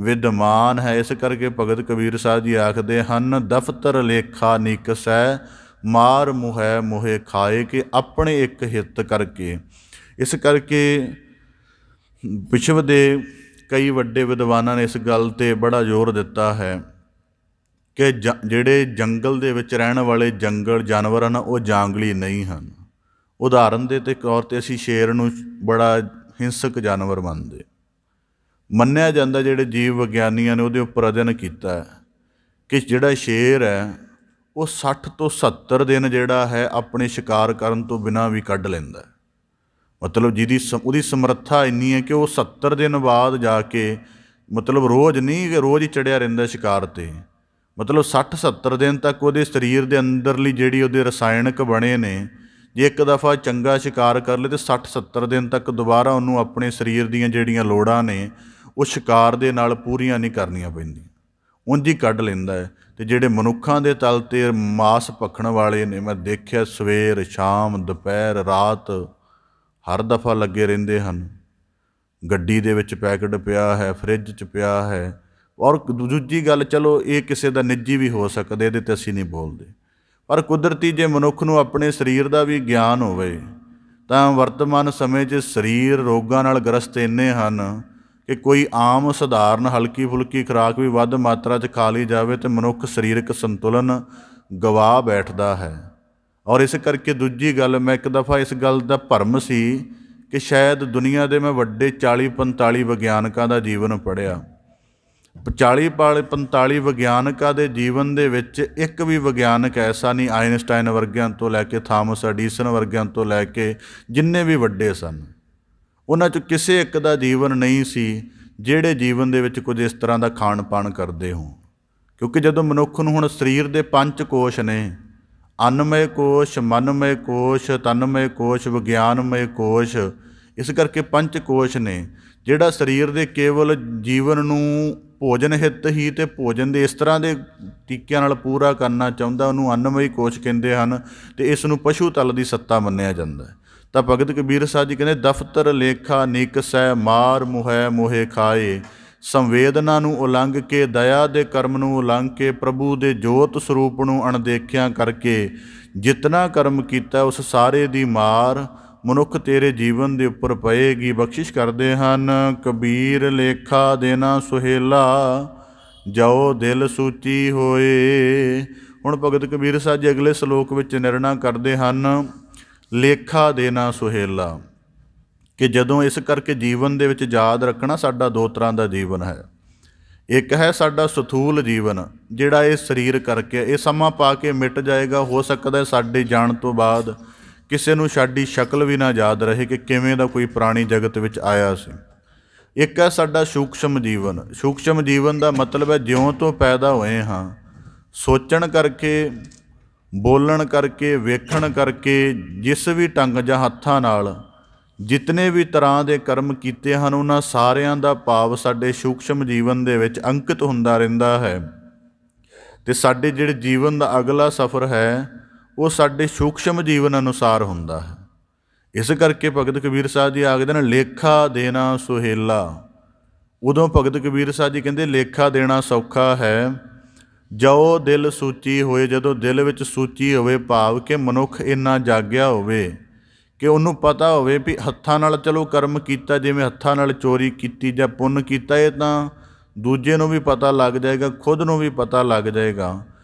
ਵਿਦਮਾਨ ਹੈ। ਇਸ ਕਰਕੇ ਭਗਤ ਕਬੀਰ ਸਾਹਿਬ ਜੀ ਆਖਦੇ ਹਨ, ਦਫ਼ਤਰ ਲੇਖਾ ਨੀਕਸੈ ਮਾਰ ਮੁਹੈ ਮੁਹੇ ਖਾਏ, ਕਿ ਆਪਣੇ ਇੱਕ ਹਿੱਤ ਕਰਕੇ। ਇਸ ਕਰਕੇ ਵਿਸ਼ਵ ਦੇ ਕਈ ਵੱਡੇ ਵਿਦਵਾਨਾਂ ਨੇ ਇਸ ਗੱਲ 'ਤੇ ਬੜਾ ਜ਼ੋਰ ਦਿੱਤਾ ਹੈ ਕਿ ਜਿਹੜੇ ਜੰਗਲ ਦੇ ਵਿੱਚ ਰਹਿਣ ਵਾਲੇ ਜੰਗਲ ਜਾਨਵਰ ਹਨ ਉਹ ਜਾਂਗਲੀ ਨਹੀਂ ਹਨ। ਉਦਾਹਰਨ ਦੇ ਤੌਰ 'ਤੇ ਅਸੀਂ ਸ਼ੇਰ ਨੂੰ ਬੜਾ ਹਿੰਸਕ ਜਾਨਵਰ ਮੰਨਿਆ ਜਾਂਦਾ। ਜਿਹੜੇ ਜੀਵ ਵਿਗਿਆਨੀਆਂ ਨੇ ਉਹਦੇ ਉੱਪਰ ਅਧਿਐਨ ਕੀਤਾ ਹੈ ਕਿ ਜਿਹੜਾ ਸ਼ੇਰ ਹੈ ਉਹ 60 ਤੋਂ 70 ਦਿਨ ਜਿਹੜਾ ਹੈ ਆਪਣੇ ਸ਼ਿਕਾਰ ਕਰਨ ਤੋਂ ਬਿਨਾਂ ਵੀ ਕੱਢ ਲੈਂਦਾ। ਮਤਲਬ ਉਹਦੀ ਸਮਰੱਥਾ ਇੰਨੀ ਹੈ ਕਿ ਉਹ 70 ਦਿਨ ਬਾਅਦ ਜਾ ਕੇ, ਮਤਲਬ ਰੋਜ਼ ਨਹੀਂ ਕਿ ਰੋਜ਼ ਹੀ ਚੜ੍ਹਿਆ ਰਹਿੰਦਾ ਸ਼ਿਕਾਰ 'ਤੇ, ਮਤਲਬ 60-70 ਦਿਨ ਤੱਕ ਉਹਦੇ ਸਰੀਰ ਦੇ ਅੰਦਰਲੀ ਜਿਹੜੀ ਉਹਦੇ ਰਸਾਇਣਕ ਬਣੇ ਨੇ, ਜੇ ਇੱਕ ਦਫਾ ਚੰਗਾ ਸ਼ਿਕਾਰ ਕਰ ਲਏ ਤਾਂ 60-70 ਦਿਨ ਤੱਕ ਦੁਬਾਰਾ ਉਹਨੂੰ ਆਪਣੇ ਸਰੀਰ ਦੀਆਂ ਜਿਹੜੀਆਂ ਲੋੜਾਂ ਨੇ ਉਹ ਸ਼ਿਕਾਰ ਦੇ ਨਾਲ ਪੂਰੀਆਂ ਨਹੀਂ ਕਰਨੀਆਂ ਪੈਂਦੀਆਂ, ਉਂਝ ਹੀ ਕੱਢ ਲੈਂਦਾ ਹੈ। ਅਤੇ ਜਿਹੜੇ ਮਨੁੱਖਾਂ ਦੇ ਤਲ 'ਤੇ ਮਾਸ ਭਖਣ ਵਾਲੇ ਨੇ, ਮੈਂ ਦੇਖਿਆ ਸਵੇਰ ਸ਼ਾਮ ਦੁਪਹਿਰ ਰਾਤ ਹਰ ਦਫਾ ਲੱਗੇ ਰਹਿੰਦੇ ਹਨ। ਗੱਡੀ ਦੇ ਵਿੱਚ ਪੈਕਟ ਪਿਆ ਹੈ, ਫਰਿੱਜ 'ਚ ਪਿਆ ਹੈ। ਔਰ ਦੂਜੀ ਗੱਲ, ਚਲੋ ਇਹ ਕਿਸੇ ਦਾ ਨਿੱਜੀ ਵੀ ਹੋ ਸਕਦਾ, ਇਹਦੇ 'ਤੇ ਅਸੀਂ ਨਹੀਂ ਬੋਲਦੇ, ਪਰ ਕੁਦਰਤੀ ਜੇ ਮਨੁੱਖ ਨੂੰ ਆਪਣੇ ਸਰੀਰ ਦਾ ਵੀ ਗਿਆਨ ਹੋਵੇ ਤਾਂ ਵਰਤਮਾਨ ਸਮੇਂ 'ਚ ਸਰੀਰ ਰੋਗਾਂ ਨਾਲ ਗ੍ਰਸਤ ਇੰਨੇ ਹਨ ਕਿ ਕੋਈ ਆਮ ਸਧਾਰਨ ਹਲਕੀ ਫੁਲਕੀ ਖੁਰਾਕ ਵੀ ਵੱਧ ਮਾਤਰਾ 'ਚ ਖਾ ਲਈ ਜਾਵੇ ਤਾਂ ਮਨੁੱਖ ਸਰੀਰਕ ਸੰਤੁਲਨ ਗਵਾ ਬੈਠਦਾ ਹੈ। ਔਰ ਇਸ ਕਰਕੇ ਦੂਜੀ ਗੱਲ, ਮੈਂ ਇੱਕ ਦਫਾ ਇਸ ਗੱਲ ਦਾ ਭਰਮ ਸੀ ਕਿ ਸ਼ਾਇਦ ਦੁਨੀਆ ਦੇ ਮੈਂ ਵੱਡੇ 40-45 ਵਿਗਿਆਨਕਾਂ ਦਾ ਜੀਵਨ ਪੜ੍ਹਿਆ। 40-45 ਵਿਗਿਆਨਕਾਂ ਦੇ ਜੀਵਨ ਦੇ ਵਿੱਚ ਇੱਕ ਵੀ ਵਿਗਿਆਨਕ ਐਸਾ ਨਹੀਂ, ਆਇਨਸਟਾਈਨ ਵਰਗਿਆਂ ਤੋਂ ਲੈ ਕੇ ਥਾਮਸ ਐਡੀਸਨ ਵਰਗਿਆਂ ਤੋਂ ਲੈ ਕੇ ਜਿੰਨੇ ਵੀ ਵੱਡੇ ਸਨ, ਉਹਨਾਂ 'ਚੋਂ ਕਿਸੇ ਇੱਕ ਦਾ ਜੀਵਨ ਨਹੀਂ ਸੀ ਜਿਹੜੇ ਜੀਵਨ ਦੇ ਵਿੱਚ ਕੁਝ ਇਸ ਤਰ੍ਹਾਂ ਦਾ ਖਾਣ ਪਾਣ ਕਰਦੇ ਹੋ। ਕਿਉਂਕਿ ਜਦੋਂ ਮਨੁੱਖ ਨੂੰ ਹੁਣ ਸਰੀਰ ਦੇ 5 ਕੋਸ਼ ਨੇ, ਅੰਨਮय ਕੋਸ਼, ਮਨਮय ਕੋਸ਼, ਤਨਮय ਕੋਸ਼, ਵਿਗਿਆਨਮय ਕੋਸ਼, ਇਸ ਕਰਕੇ 5 ਕੋਸ਼ ਨੇ। ਜਿਹੜਾ ਸਰੀਰ ਦੇ ਕੇਵਲ ਜੀਵਨ ਨੂੰ ਭੋਜਨ ਹਿੱਤ ਹੀ ਅਤੇ ਭੋਜਨ ਦੇ ਇਸ ਤਰ੍ਹਾਂ ਦੇ ਟੀਕਿਆਂ ਨਾਲ ਪੂਰਾ ਕਰਨਾ ਚਾਹੁੰਦਾ, ਉਹਨੂੰ ਅੰਨਮਈ ਕੋਸ਼ ਕਹਿੰਦੇ ਹਨ, ਅਤੇ ਇਸ ਨੂੰ ਪਸ਼ੂ ਤਲ ਦੀ ਸੱਤਾ ਮੰਨਿਆ ਜਾਂਦਾ ਹੈ। ਤਾਂ ਭਗਤ ਕਬੀਰ ਸਾਹਿਬ ਜੀ ਕਹਿੰਦੇ, ਦਫ਼ਤਰ ਲੇਖਾ ਨੀਕਸੈ, ਮਾਰ ਮੁਹੈ ਮੋਹੇ ਖਾਏ, ਸੰਵੇਦਨਾ ਨੂੰ ਉਲੰਘ ਕੇ, ਦਇਆ ਦੇ ਕਰਮ ਨੂੰ ਉਲੰਘ ਕੇ, ਪ੍ਰਭੂ ਦੇ ਜੋਤ ਸਰੂਪ ਨੂੰ ਅਣਦੇਖਿਆ ਕਰਕੇ, ਜਿਤਨਾ ਕਰਮ ਕੀਤਾ ਉਸ ਸਾਰੇ ਦੀ ਮਾਰ ਮਨੁੱਖ ਤੇਰੇ ਜੀਵਨ ਦੇ ਉੱਪਰ ਪਏਗੀ। ਬਖਸ਼ਿਸ਼ ਕਰਦੇ ਹਨ, ਕਬੀਰ ਲੇਖਾ ਦੇਣਾ ਸੁਹੇਲਾ, ਜਾਓ ਦਿਲ ਸੂਚੀ ਹੋਏ। ਹੁਣ ਭਗਤ ਕਬੀਰ ਸਾਹਿਬ ਜੀ ਅਗਲੇ ਸਲੋਕ ਵਿੱਚ ਨਿਰਣਾ ਕਰਦੇ ਹਨ, ਲੇਖਾ ਦੇਣਾ ਸੁਹੇਲਾ, ਕਿ ਜਦੋਂ ਇਸ ਕਰਕੇ ਜੀਵਨ ਦੇ ਵਿੱਚ ਯਾਦ ਰੱਖਣਾ, ਸਾਡਾ 2 ਤਰ੍ਹਾਂ ਦਾ ਜੀਵਨ ਹੈ। ਇੱਕ ਹੈ ਸਾਡਾ ਸਥੂਲ ਜੀਵਨ, ਜਿਹੜਾ ਇਹ ਸਰੀਰ ਕਰਕੇ ਇਹ ਸਮਾਂ ਪਾ ਕੇ ਮਿਟ ਜਾਏਗਾ। ਹੋ ਸਕਦਾ ਸਾਡੇ ਜਾਣ ਤੋਂ ਬਾਅਦ ਕਿਸੇ ਨੂੰ ਸਾਡੀ ਸ਼ਕਲ ਵੀ ਨਾ ਯਾਦ ਰਹੇ ਕਿ ਕਿਵੇਂ ਦਾ ਕੋਈ ਪੁਰਾਣੀ ਜਗਤ ਵਿੱਚ ਆਇਆ ਸੀ। ਇੱਕ ਹੈ ਸਾਡਾ ਸੂਖਸ਼ਮ ਜੀਵਨ। ਸੂਖਸ਼ਮ ਜੀਵਨ ਦਾ ਮਤਲਬ ਹੈ ਜਿਉਂ ਤੋਂ ਪੈਦਾ ਹੋਏ ਹਾਂ, ਸੋਚਣ ਕਰਕੇ, ਬੋਲਣ ਕਰਕੇ, ਵੇਖਣ ਕਰਕੇ, ਜਿਸ ਵੀ ਢੰਗ ਜਾਂ ਹੱਥਾਂ ਨਾਲ ਜਿਤਨੇ ਵੀ ਤਰ੍ਹਾਂ ਦੇ ਕਰਮ ਕੀਤੇ ਹਨ, ਉਹਨਾਂ ਸਾਰਿਆਂ ਦਾ ਭਾਵ ਸਾਡੇ ਸੂਖਸ਼ਮ ਜੀਵਨ ਦੇ ਵਿੱਚ ਅੰਕਿਤ ਹੁੰਦਾ ਰਹਿੰਦਾ ਹੈ। ਅਤੇ ਸਾਡੇ ਜਿਹੜੇ ਜੀਵਨ ਦਾ ਅਗਲਾ ਸਫ਼ਰ ਹੈ ਉਹ ਸਾਡੇ ਸੂਖਸ਼ਮ ਜੀਵਨ ਅਨੁਸਾਰ ਹੁੰਦਾ ਹੈ। ਇਸ ਕਰਕੇ ਭਗਤ ਕਬੀਰ ਸਾਹਿਬ ਜੀ ਆਖਦੇ ਨੇ, ਲੇਖਾ ਦੇਣਾ ਸੁਹੇਲਾ। ਉਦੋਂ ਭਗਤ ਕਬੀਰ ਸਾਹਿਬ ਜੀ ਕਹਿੰਦੇ ਲੇਖਾ ਦੇਣਾ ਸੌਖਾ ਹੈ, ਜੋ ਦਿਲ ਸੂਚੀ ਹੋਏ, ਜਦੋਂ ਦਿਲ ਵਿੱਚ ਸੂਚੀ ਹੋਵੇ, ਭਾਵ ਕਿ ਮਨੁੱਖ ਇੰਨਾ ਜਾਗਿਆ ਹੋਵੇ ਕਿ ਉਹਨੂੰ ਪਤਾ ਹੋਵੇ ਵੀ ਹੱਥਾਂ ਨਾਲ ਚਲੋ ਕਰਮ ਕੀਤਾ, ਜਿਵੇਂ ਹੱਥਾਂ ਨਾਲ ਚੋਰੀ ਕੀਤੀ ਜਾਂ ਪੁੰਨ ਕੀਤਾ, ਇਹ ਤਾਂ ਦੂਜੇ ਨੂੰ ਵੀ ਪਤਾ ਲੱਗ ਜਾਏਗਾ, ਖੁਦ ਨੂੰ ਵੀ ਪਤਾ ਲੱਗ ਜਾਏਗਾ।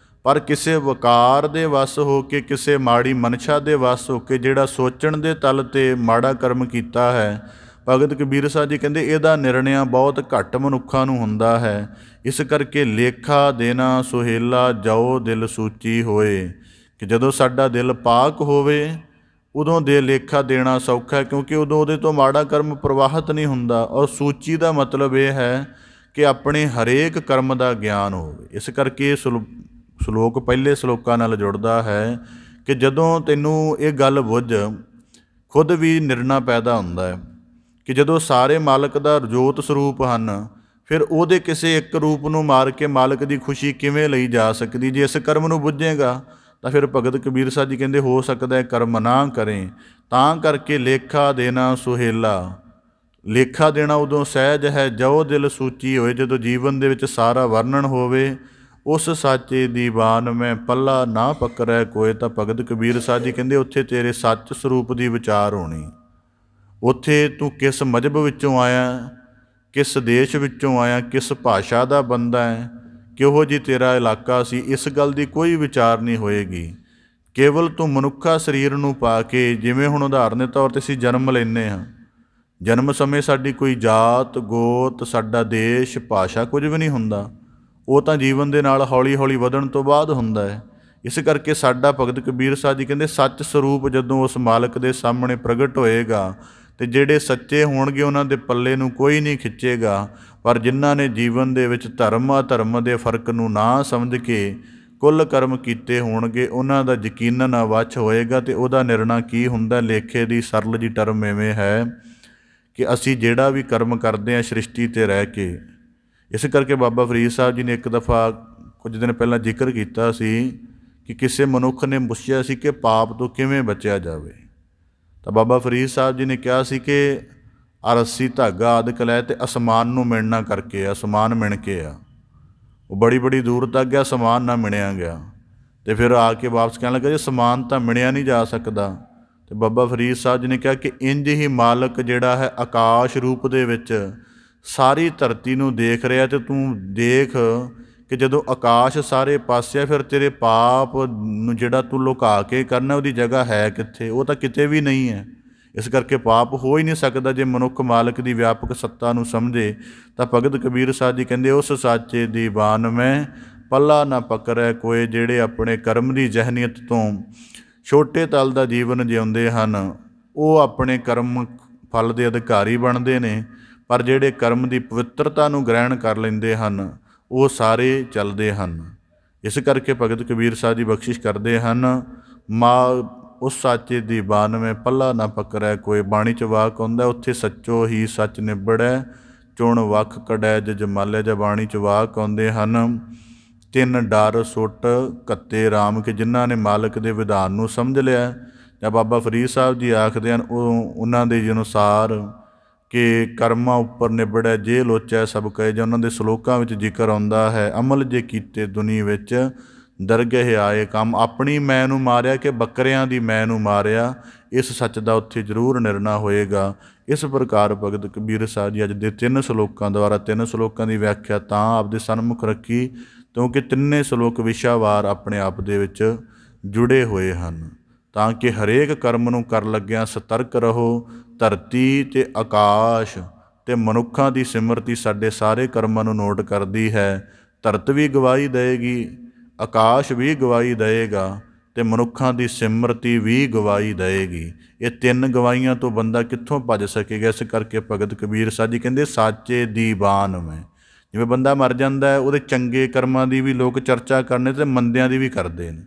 ਪਰ ਕਿਸੇ ਵਕਾਰ ਦੇ ਵੱਸ ਹੋ ਕੇ, ਕਿਸੇ ਮਾੜੀ ਮਨਸ਼ਾ ਦੇ ਵੱਸ ਹੋ ਕੇ ਜਿਹੜਾ ਸੋਚਣ ਦੇ ਤਲ 'ਤੇ ਮਾੜਾ ਕਰਮ ਕੀਤਾ ਹੈ, ਭਗਤ ਕਬੀਰ ਸਾਹਿਬ ਜੀ ਕਹਿੰਦੇ ਇਹਦਾ ਨਿਰਣਿਆ ਬਹੁਤ ਘੱਟ ਮਨੁੱਖਾਂ ਨੂੰ ਹੁੰਦਾ ਹੈ। ਇਸ ਕਰਕੇ ਲੇਖਾ ਦੇਣਾ ਸੁਹੇਲਾ, ਜਾਓ ਦਿਲ ਸੂਚੀ ਹੋਏ, ਕਿ ਜਦੋਂ ਸਾਡਾ ਦਿਲ ਪਾਕ ਹੋਵੇ ਉਦੋਂ ਦੇ ਲੇਖਾ ਦੇਣਾ ਸੌਖਾ ਹੈ, ਕਿਉਂਕਿ ਉਦੋਂ ਉਹਦੇ ਤੋਂ ਮਾੜਾ ਕਰਮ ਪ੍ਰਵਾਹਿਤ ਨਹੀਂ ਹੁੰਦਾ। ਔਰ ਸੂਚੀ ਦਾ ਮਤਲਬ ਇਹ ਹੈ ਕਿ ਆਪਣੇ ਹਰੇਕ ਕਰਮ ਦਾ ਗਿਆਨ ਹੋਵੇ। ਇਸ ਕਰਕੇ ਸਲੋਕ ਪਹਿਲੇ ਸਲੋਕਾਂ ਨਾਲ ਜੁੜਦਾ ਹੈ ਕਿ ਜਦੋਂ ਤੈਨੂੰ ਇਹ ਗੱਲ ਬੁੱਝ, ਖੁਦ ਵੀ ਨਿਰਣਾ ਪੈਦਾ ਹੁੰਦਾ ਹੈ ਕਿ ਜਦੋਂ ਸਾਰੇ ਮਾਲਕ ਦਾ ਜੋਤ ਸਰੂਪ ਹਨ, ਫਿਰ ਉਹਦੇ ਕਿਸੇ ਇੱਕ ਰੂਪ ਨੂੰ ਮਾਰ ਕੇ ਮਾਲਕ ਦੀ ਖੁਸ਼ੀ ਕਿਵੇਂ ਲਈ ਜਾ ਸਕਦੀ। ਜੇ ਇਸ ਕਰਮ ਨੂੰ ਬੁੱਝੇਗਾ ਤਾਂ ਫਿਰ ਭਗਤ ਕਬੀਰ ਸਾਹਿਬ ਜੀ ਕਹਿੰਦੇ ਹੋ ਸਕਦਾ ਹੈ ਕਰਮ ਨਾ ਕਰੇ। ਤਾਂ ਕਰਕੇ ਲੇਖਾ ਦੇਣਾ ਸੁਹੇਲਾ, ਲੇਖਾ ਦੇਣਾ ਉਦੋਂ ਸਹਿਜ ਹੈ, ਜੋ ਦਿਲ ਸੂਚੀ ਹੋਏ, ਜਦੋਂ ਜੀਵਨ ਦੇ ਵਿੱਚ ਸਾਰਾ ਵਰਣਨ ਹੋਵੇ। ਉਸ ਸਾਚੇ ਦੀਵਾਨ ਮੈਂ ਪੱਲਾ ਨਾ ਪਕੜੈ ਕੋਏ। ਤਾਂ ਭਗਤ ਕਬੀਰ ਸਾਹਿਬ ਜੀ ਕਹਿੰਦੇ ਉੱਥੇ ਤੇਰੇ ਸੱਚ ਸਰੂਪ ਦੀ ਵਿਚਾਰ ਹੋਣੀ। ਉੱਥੇ ਤੂੰ ਕਿਸ ਮਜ਼ਹਬ ਵਿੱਚੋਂ ਆਇਆ, ਕਿਸ ਦੇਸ਼ ਵਿੱਚੋਂ ਆਇਆ, ਕਿਸ ਭਾਸ਼ਾ ਦਾ ਬੰਦਾ ਹੈ, ਕਿਹੋ ਜਿਹੀ ਤੇਰਾ ਇਲਾਕਾ ਸੀ, ਇਸ ਗੱਲ ਦੀ ਕੋਈ ਵਿਚਾਰ ਨਹੀਂ ਹੋਏਗੀ। ਕੇਵਲ ਤੂੰ ਮਨੁੱਖਾ ਸਰੀਰ ਨੂੰ ਪਾ ਕੇ, ਜਿਵੇਂ ਹੁਣ ਉਦਾਹਰਨ ਦੇ ਤੌਰ 'ਤੇ ਅਸੀਂ ਜਨਮ ਲੈਂਦੇ ਹਾਂ, ਜਨਮ ਸਮੇਂ ਸਾਡੀ ਕੋਈ ਜਾਤ ਗੋਤ, ਸਾਡਾ ਦੇਸ਼, ਭਾਸ਼ਾ ਕੁਝ ਵੀ ਨਹੀਂ ਹੁੰਦਾ। ਉਹ ਤਾਂ ਜੀਵਨ ਦੇ ਨਾਲ ਹੌਲੀ ਹੌਲੀ ਵਧਣ ਤੋਂ ਬਾਅਦ ਹੁੰਦਾ ਹੈ। ਇਸ ਕਰਕੇ ਸਾਡਾ ਭਗਤ ਕਬੀਰ ਸਾਹਿਬ ਜੀ ਕਹਿੰਦੇ ਸੱਚ ਸਰੂਪ ਜਦੋਂ ਉਸ ਮਾਲਕ ਦੇ ਸਾਹਮਣੇ ਪ੍ਰਗਟ ਹੋਏਗਾ, ਅਤੇ ਜਿਹੜੇ ਸੱਚੇ ਹੋਣਗੇ ਉਹਨਾਂ ਦੇ ਪੱਲੇ ਨੂੰ ਕੋਈ ਨਹੀਂ ਖਿੱਚੇਗਾ। ਪਰ ਜਿਨ੍ਹਾਂ ਨੇ ਜੀਵਨ ਦੇ ਵਿੱਚ ਧਰਮ ਅਧਰਮ ਦੇ ਫਰਕ ਨੂੰ ਨਾ ਸਮਝ ਕੇ ਕੁੱਲ ਕਰਮ ਕੀਤੇ ਹੋਣਗੇ, ਉਹਨਾਂ ਦਾ ਯਕੀਨਨ ਅਵੱਛ ਹੋਏਗਾ। ਅਤੇ ਉਹਦਾ ਨਿਰਣਾ ਕੀ ਹੁੰਦਾ, ਲੇਖੇ ਦੀ ਸਰਲ ਜੀ ਟਰਮ ਇਵੇਂ ਹੈ ਕਿ ਅਸੀਂ ਜਿਹੜਾ ਵੀ ਕਰਮ ਕਰਦੇ ਹਾਂ ਸ੍ਰਿਸ਼ਟੀ 'ਤੇ ਰਹਿ ਕੇ। ਇਸ ਕਰਕੇ ਬਾਬਾ ਫਰੀਦ ਸਾਹਿਬ ਜੀ ਨੇ ਇੱਕ ਦਫਾ ਕੁਝ ਦਿਨ ਪਹਿਲਾਂ ਜ਼ਿਕਰ ਕੀਤਾ ਸੀ ਕਿ ਕਿਸੇ ਮਨੁੱਖ ਨੇ ਪੁੱਛਿਆ ਸੀ ਕਿ ਪਾਪ ਤੋਂ ਕਿਵੇਂ ਬਚਿਆ ਜਾਵੇ। ਤਾਂ ਬਾਬਾ ਫਰੀਦ ਸਾਹਿਬ ਜੀ ਨੇ ਕਿਹਾ ਸੀ ਕਿ ਰੱਸੀ ਧਾਗਾ ਆਦਿਕ ਲੈ ਅਤੇ ਅਸਮਾਨ ਨੂੰ ਮਿਣਨਾ ਕਰਕੇ, ਅਸਮਾਨ ਮਿਣ ਕੇ ਆ। ਉਹ ਬੜੀ ਬੜੀ ਦੂਰ ਤੱਕ ਗਿਆ, ਅਸਮਾਨ ਨਾ ਮਿਣਿਆ ਗਿਆ। ਅਤੇ ਫਿਰ ਆ ਕੇ ਵਾਪਸ ਕਹਿਣ ਲੱਗਾ ਜੀ ਅਸਮਾਨ ਤਾਂ ਮਿਣਿਆ ਨਹੀਂ ਜਾ ਸਕਦਾ। ਅਤੇ ਬਾਬਾ ਫਰੀਦ ਸਾਹਿਬ ਜੀ ਨੇ ਕਿਹਾ ਕਿ ਇੰਝ ਹੀ ਮਾਲਕ ਜਿਹੜਾ ਹੈ ਆਕਾਸ਼ ਰੂਪ ਦੇ ਵਿੱਚ ਸਾਰੀ ਧਰਤੀ ਨੂੰ ਦੇਖ ਰਿਹਾ। ਅਤੇ ਤੂੰ ਦੇਖ ਕਿ ਜਦੋਂ ਆਕਾਸ਼ ਸਾਰੇ ਪਾਸੇ, ਫਿਰ ਤੇਰੇ ਪਾਪ ਨੂੰ ਜਿਹੜਾ ਤੂੰ ਲੁਕਾ ਕੇ ਕਰਨਾ, ਉਹਦੀ ਜਗ੍ਹਾ ਹੈ ਕਿੱਥੇ? ਉਹ ਤਾਂ ਕਿਤੇ ਵੀ ਨਹੀਂ ਹੈ। ਇਸ ਕਰਕੇ ਪਾਪ ਹੋ ਹੀ ਨਹੀਂ ਸਕਦਾ ਜੇ ਮਨੁੱਖ ਮਾਲਕ ਦੀ ਵਿਆਪਕ ਸੱਤਾ ਨੂੰ ਸਮਝੇ। ਤਾਂ ਭਗਤ ਕਬੀਰ ਸਾਹਿਬ ਜੀ ਕਹਿੰਦੇ ਉਸ ਸਾਚੇ ਦੀਵਾਨ ਮੈਂ ਪੱਲਾ ਨਾ ਪਕੜੈ ਕੋਏ, ਜਿਹੜੇ ਆਪਣੇ ਕਰਮ ਦੀ ਜ਼ਹਿਨੀਅਤ ਤੋਂ ਛੋਟੇ ਤਲ ਦਾ ਜੀਵਨ ਜਿਉਂਦੇ ਹਨ, ਉਹ ਆਪਣੇ ਕਰਮ ਫਲ ਦੇ ਅਧਿਕਾਰੀ ਬਣਦੇ ਨੇ। ਪਰ ਜਿਹੜੇ ਕਰਮ ਦੀ ਪਵਿੱਤਰਤਾ ਨੂੰ ਗ੍ਰਹਿਣ ਕਰ ਲੈਂਦੇ ਹਨ ਉਹ ਸਾਰੇ ਚੱਲਦੇ ਹਨ। ਇਸ ਕਰਕੇ ਭਗਤ ਕਬੀਰ ਸਾਹਿਬ ਜੀ ਬਖਸ਼ਿਸ਼ ਕਰਦੇ ਹਨ, ਮਾ ਉਸ ਸਾਚੇ ਦੀ ਬਾਨਵੇਂ ਪੱਲਾ ਨਾ ਪਕੜੈ ਕੋਈ। ਬਾਣੀ 'ਚ ਵਾਕ ਆਉਂਦਾ, ਉੱਥੇ ਸੱਚੋ ਹੀ ਸੱਚ ਨਿਬੜੈ ਚੁਣ ਵੱਖ ਕਢੈ ਜੇ ਜਮਾਲੇ। ਜਾਂ ਬਾਣੀ 'ਚ ਵਾਕ ਆਉਂਦੇ ਹਨ, ਤਿੰਨ ਡਰ ਸੁੱਟ ਕੱਤੇ ਰਾਮ, ਕਿ ਜਿਨ੍ਹਾਂ ਨੇ ਮਾਲਕ ਦੇ ਵਿਧਾਨ ਨੂੰ ਸਮਝ ਲਿਆ। ਜਾਂ ਬਾਬਾ ਫਰੀਦ ਸਾਹਿਬ ਜੀ ਆਖਦੇ ਹਨ ਉਹਨਾਂ ਦੇ ਅਨੁਸਾਰ ਕਿ ਕਰਮਾਂ ਉੱਪਰ ਨਿਬੜੈ ਜੇ ਲੋਚੈ ਸਭ ਕਹੇ। ਜਾਂ ਉਹਨਾਂ ਦੇ ਸਲੋਕਾਂ ਵਿੱਚ ਜ਼ਿਕਰ ਆਉਂਦਾ ਹੈ, ਅਮਲ ਜੇ ਕੀਤੇ ਦੁਨੀ ਵਿੱਚ ਦਰਗਹਿ ਆਏ ਕੰਮ। ਆਪਣੀ ਮੈਂ ਨੂੰ ਮਾਰਿਆ ਕਿ ਬੱਕਰਿਆਂ ਦੀ ਮੈਂ ਨੂੰ ਮਾਰਿਆ, ਇਸ ਸੱਚ ਦਾ ਉੱਥੇ ਜ਼ਰੂਰ ਨਿਰਣਾ ਹੋਏਗਾ। ਇਸ ਪ੍ਰਕਾਰ ਭਗਤ ਕਬੀਰ ਸਾਹਿਬ ਜੀ ਅੱਜ ਦੇ 3 ਸਲੋਕਾਂ ਦੁਆਰਾ 3 ਸਲੋਕਾਂ ਦੀ ਵਿਆਖਿਆ ਤਾਂ ਆਪਦੇ ਸਨਮੁਖ ਰੱਖੀ ਕਿਉਂਕਿ ਤਿੰਨੇ ਸਲੋਕ ਵਿਸ਼ਾਵਾਰ ਆਪਣੇ ਆਪ ਦੇ ਵਿੱਚ ਜੁੜੇ ਹੋਏ ਹਨ, ਤਾਂ ਕਿ ਹਰੇਕ ਕਰਮ ਨੂੰ ਕਰ ਲੱਗਿਆਂ ਸਤਰਕ ਰਹੋ। ਧਰਤੀ ਅਤੇ ਆਕਾਸ਼ ਅਤੇ ਮਨੁੱਖਾਂ ਦੀ ਸਿਮਰਤੀ ਸਾਡੇ ਸਾਰੇ ਕਰਮਾਂ ਨੂੰ ਨੋਟ ਕਰਦੀ ਹੈ। ਧਰਤ ਵੀ ਗਵਾਹੀ ਦੇਵੇਗੀ, ਆਕਾਸ਼ ਵੀ ਗਵਾਹੀ ਦੇਵੇਗਾ ਅਤੇ ਮਨੁੱਖਾਂ ਦੀ ਸਿਮਰਤੀ ਵੀ ਗਵਾਹੀ ਦੇਵੇਗੀ। ਇਹ 3 ਗਵਾਹੀਆਂ ਤੋਂ ਬੰਦਾ ਕਿੱਥੋਂ ਭੱਜ ਸਕੇਗਾ। ਇਸ ਕਰਕੇ ਭਗਤ ਕਬੀਰ ਸਾਹਿਬ ਜੀ ਕਹਿੰਦੇ ਸਾਚੇ ਦੀ ਬਾਨ ਮੈਂ। ਜਿਵੇਂ ਬੰਦਾ ਮਰ ਜਾਂਦਾ ਹੈ, ਉਹਦੇ ਚੰਗੇ ਕਰਮਾਂ ਦੀ ਵੀ ਲੋਕ ਚਰਚਾ ਕਰਨੇ ਅਤੇ ਮੰਦਿਆਂ ਦੀ ਵੀ ਕਰਦੇ ਨੇ।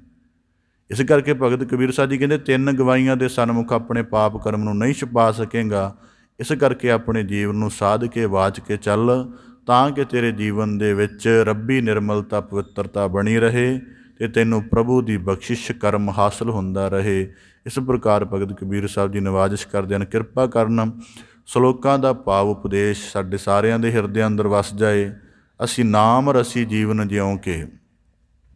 ਇਸ ਕਰਕੇ ਭਗਤ ਕਬੀਰ ਸਾਹਿਬ ਜੀ ਕਹਿੰਦੇ 3 ਗਵਾਹੀਆਂ ਦੇ ਸਨਮੁਖ ਆਪਣੇ ਪਾਪ ਕਰਮ ਨੂੰ ਨਹੀਂ ਛੁਪਾ ਸਕੇਗਾ। ਇਸ ਕਰਕੇ ਆਪਣੇ ਜੀਵਨ ਨੂੰ ਸਾਧ ਕੇ ਵਾਚ ਕੇ ਚੱਲ, ਤਾਂ ਕਿ ਤੇਰੇ ਜੀਵਨ ਦੇ ਵਿੱਚ ਰੱਬੀ ਨਿਰਮਲਤਾ ਪਵਿੱਤਰਤਾ ਬਣੀ ਰਹੇ ਅਤੇ ਤੈਨੂੰ ਪ੍ਰਭੂ ਦੀ ਬਖਸ਼ਿਸ਼ ਕਰਮ ਹਾਸਲ ਹੁੰਦਾ ਰਹੇ। ਇਸ ਪ੍ਰਕਾਰ ਭਗਤ ਕਬੀਰ ਸਾਹਿਬ ਜੀ ਨਵਾਜ਼ਿਸ਼ ਕਰਦੇ ਹਨ, ਕਿਰਪਾ ਕਰਨ ਸਲੋਕਾਂ ਦਾ ਭਾਵ ਉਪਦੇਸ਼ ਸਾਡੇ ਸਾਰਿਆਂ ਦੇ ਹਿਰਦਿਆਂ ਅੰਦਰ ਵਸ ਜਾਏ। ਅਸੀਂ ਨਾਮ ਰਸੀ ਜੀਵਨ ਜਿਉਂ ਕੇ,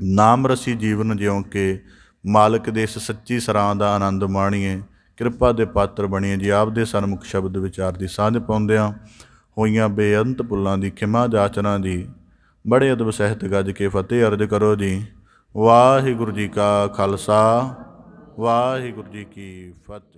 ਨਾਮ ਰਸੀ ਜੀਵਨ ਜਿਉਂ ਕੇ ਮਾਲਕ ਦੇ ਇਸ ਸੱਚੀ ਸਰਾਂ ਦਾ ਆਨੰਦ ਮਾਣੀਏ। ਕਿਰਪਾ ਦੇ ਪਾਤਰ ਬਣੀਏ ਜੀ। ਆਪ ਦੇ ਸਨਮੁਖ ਸ਼ਬਦ ਵਿਚਾਰ ਦੀ ਸਾਂਝ ਪਾਉਂਦਿਆਂ ਹੋਈਆਂ ਬੇਅੰਤ ਭੁੱਲਾਂ ਦੀ ਖਿਮਾ ਜਾਚਨਾ ਜੀ। ਬੜੇ ਅਦਬ ਸਹਿਤ ਗੱਜ ਕੇ ਫਤਿਹ ਅਰਜ ਕਰੋ ਜੀ। ਵਾਹਿਗੁਰੂ ਜੀ ਕਾ ਖਾਲਸਾ, ਵਾਹਿਗੁਰੂ ਜੀ ਕੀ ਫਤਿਹ।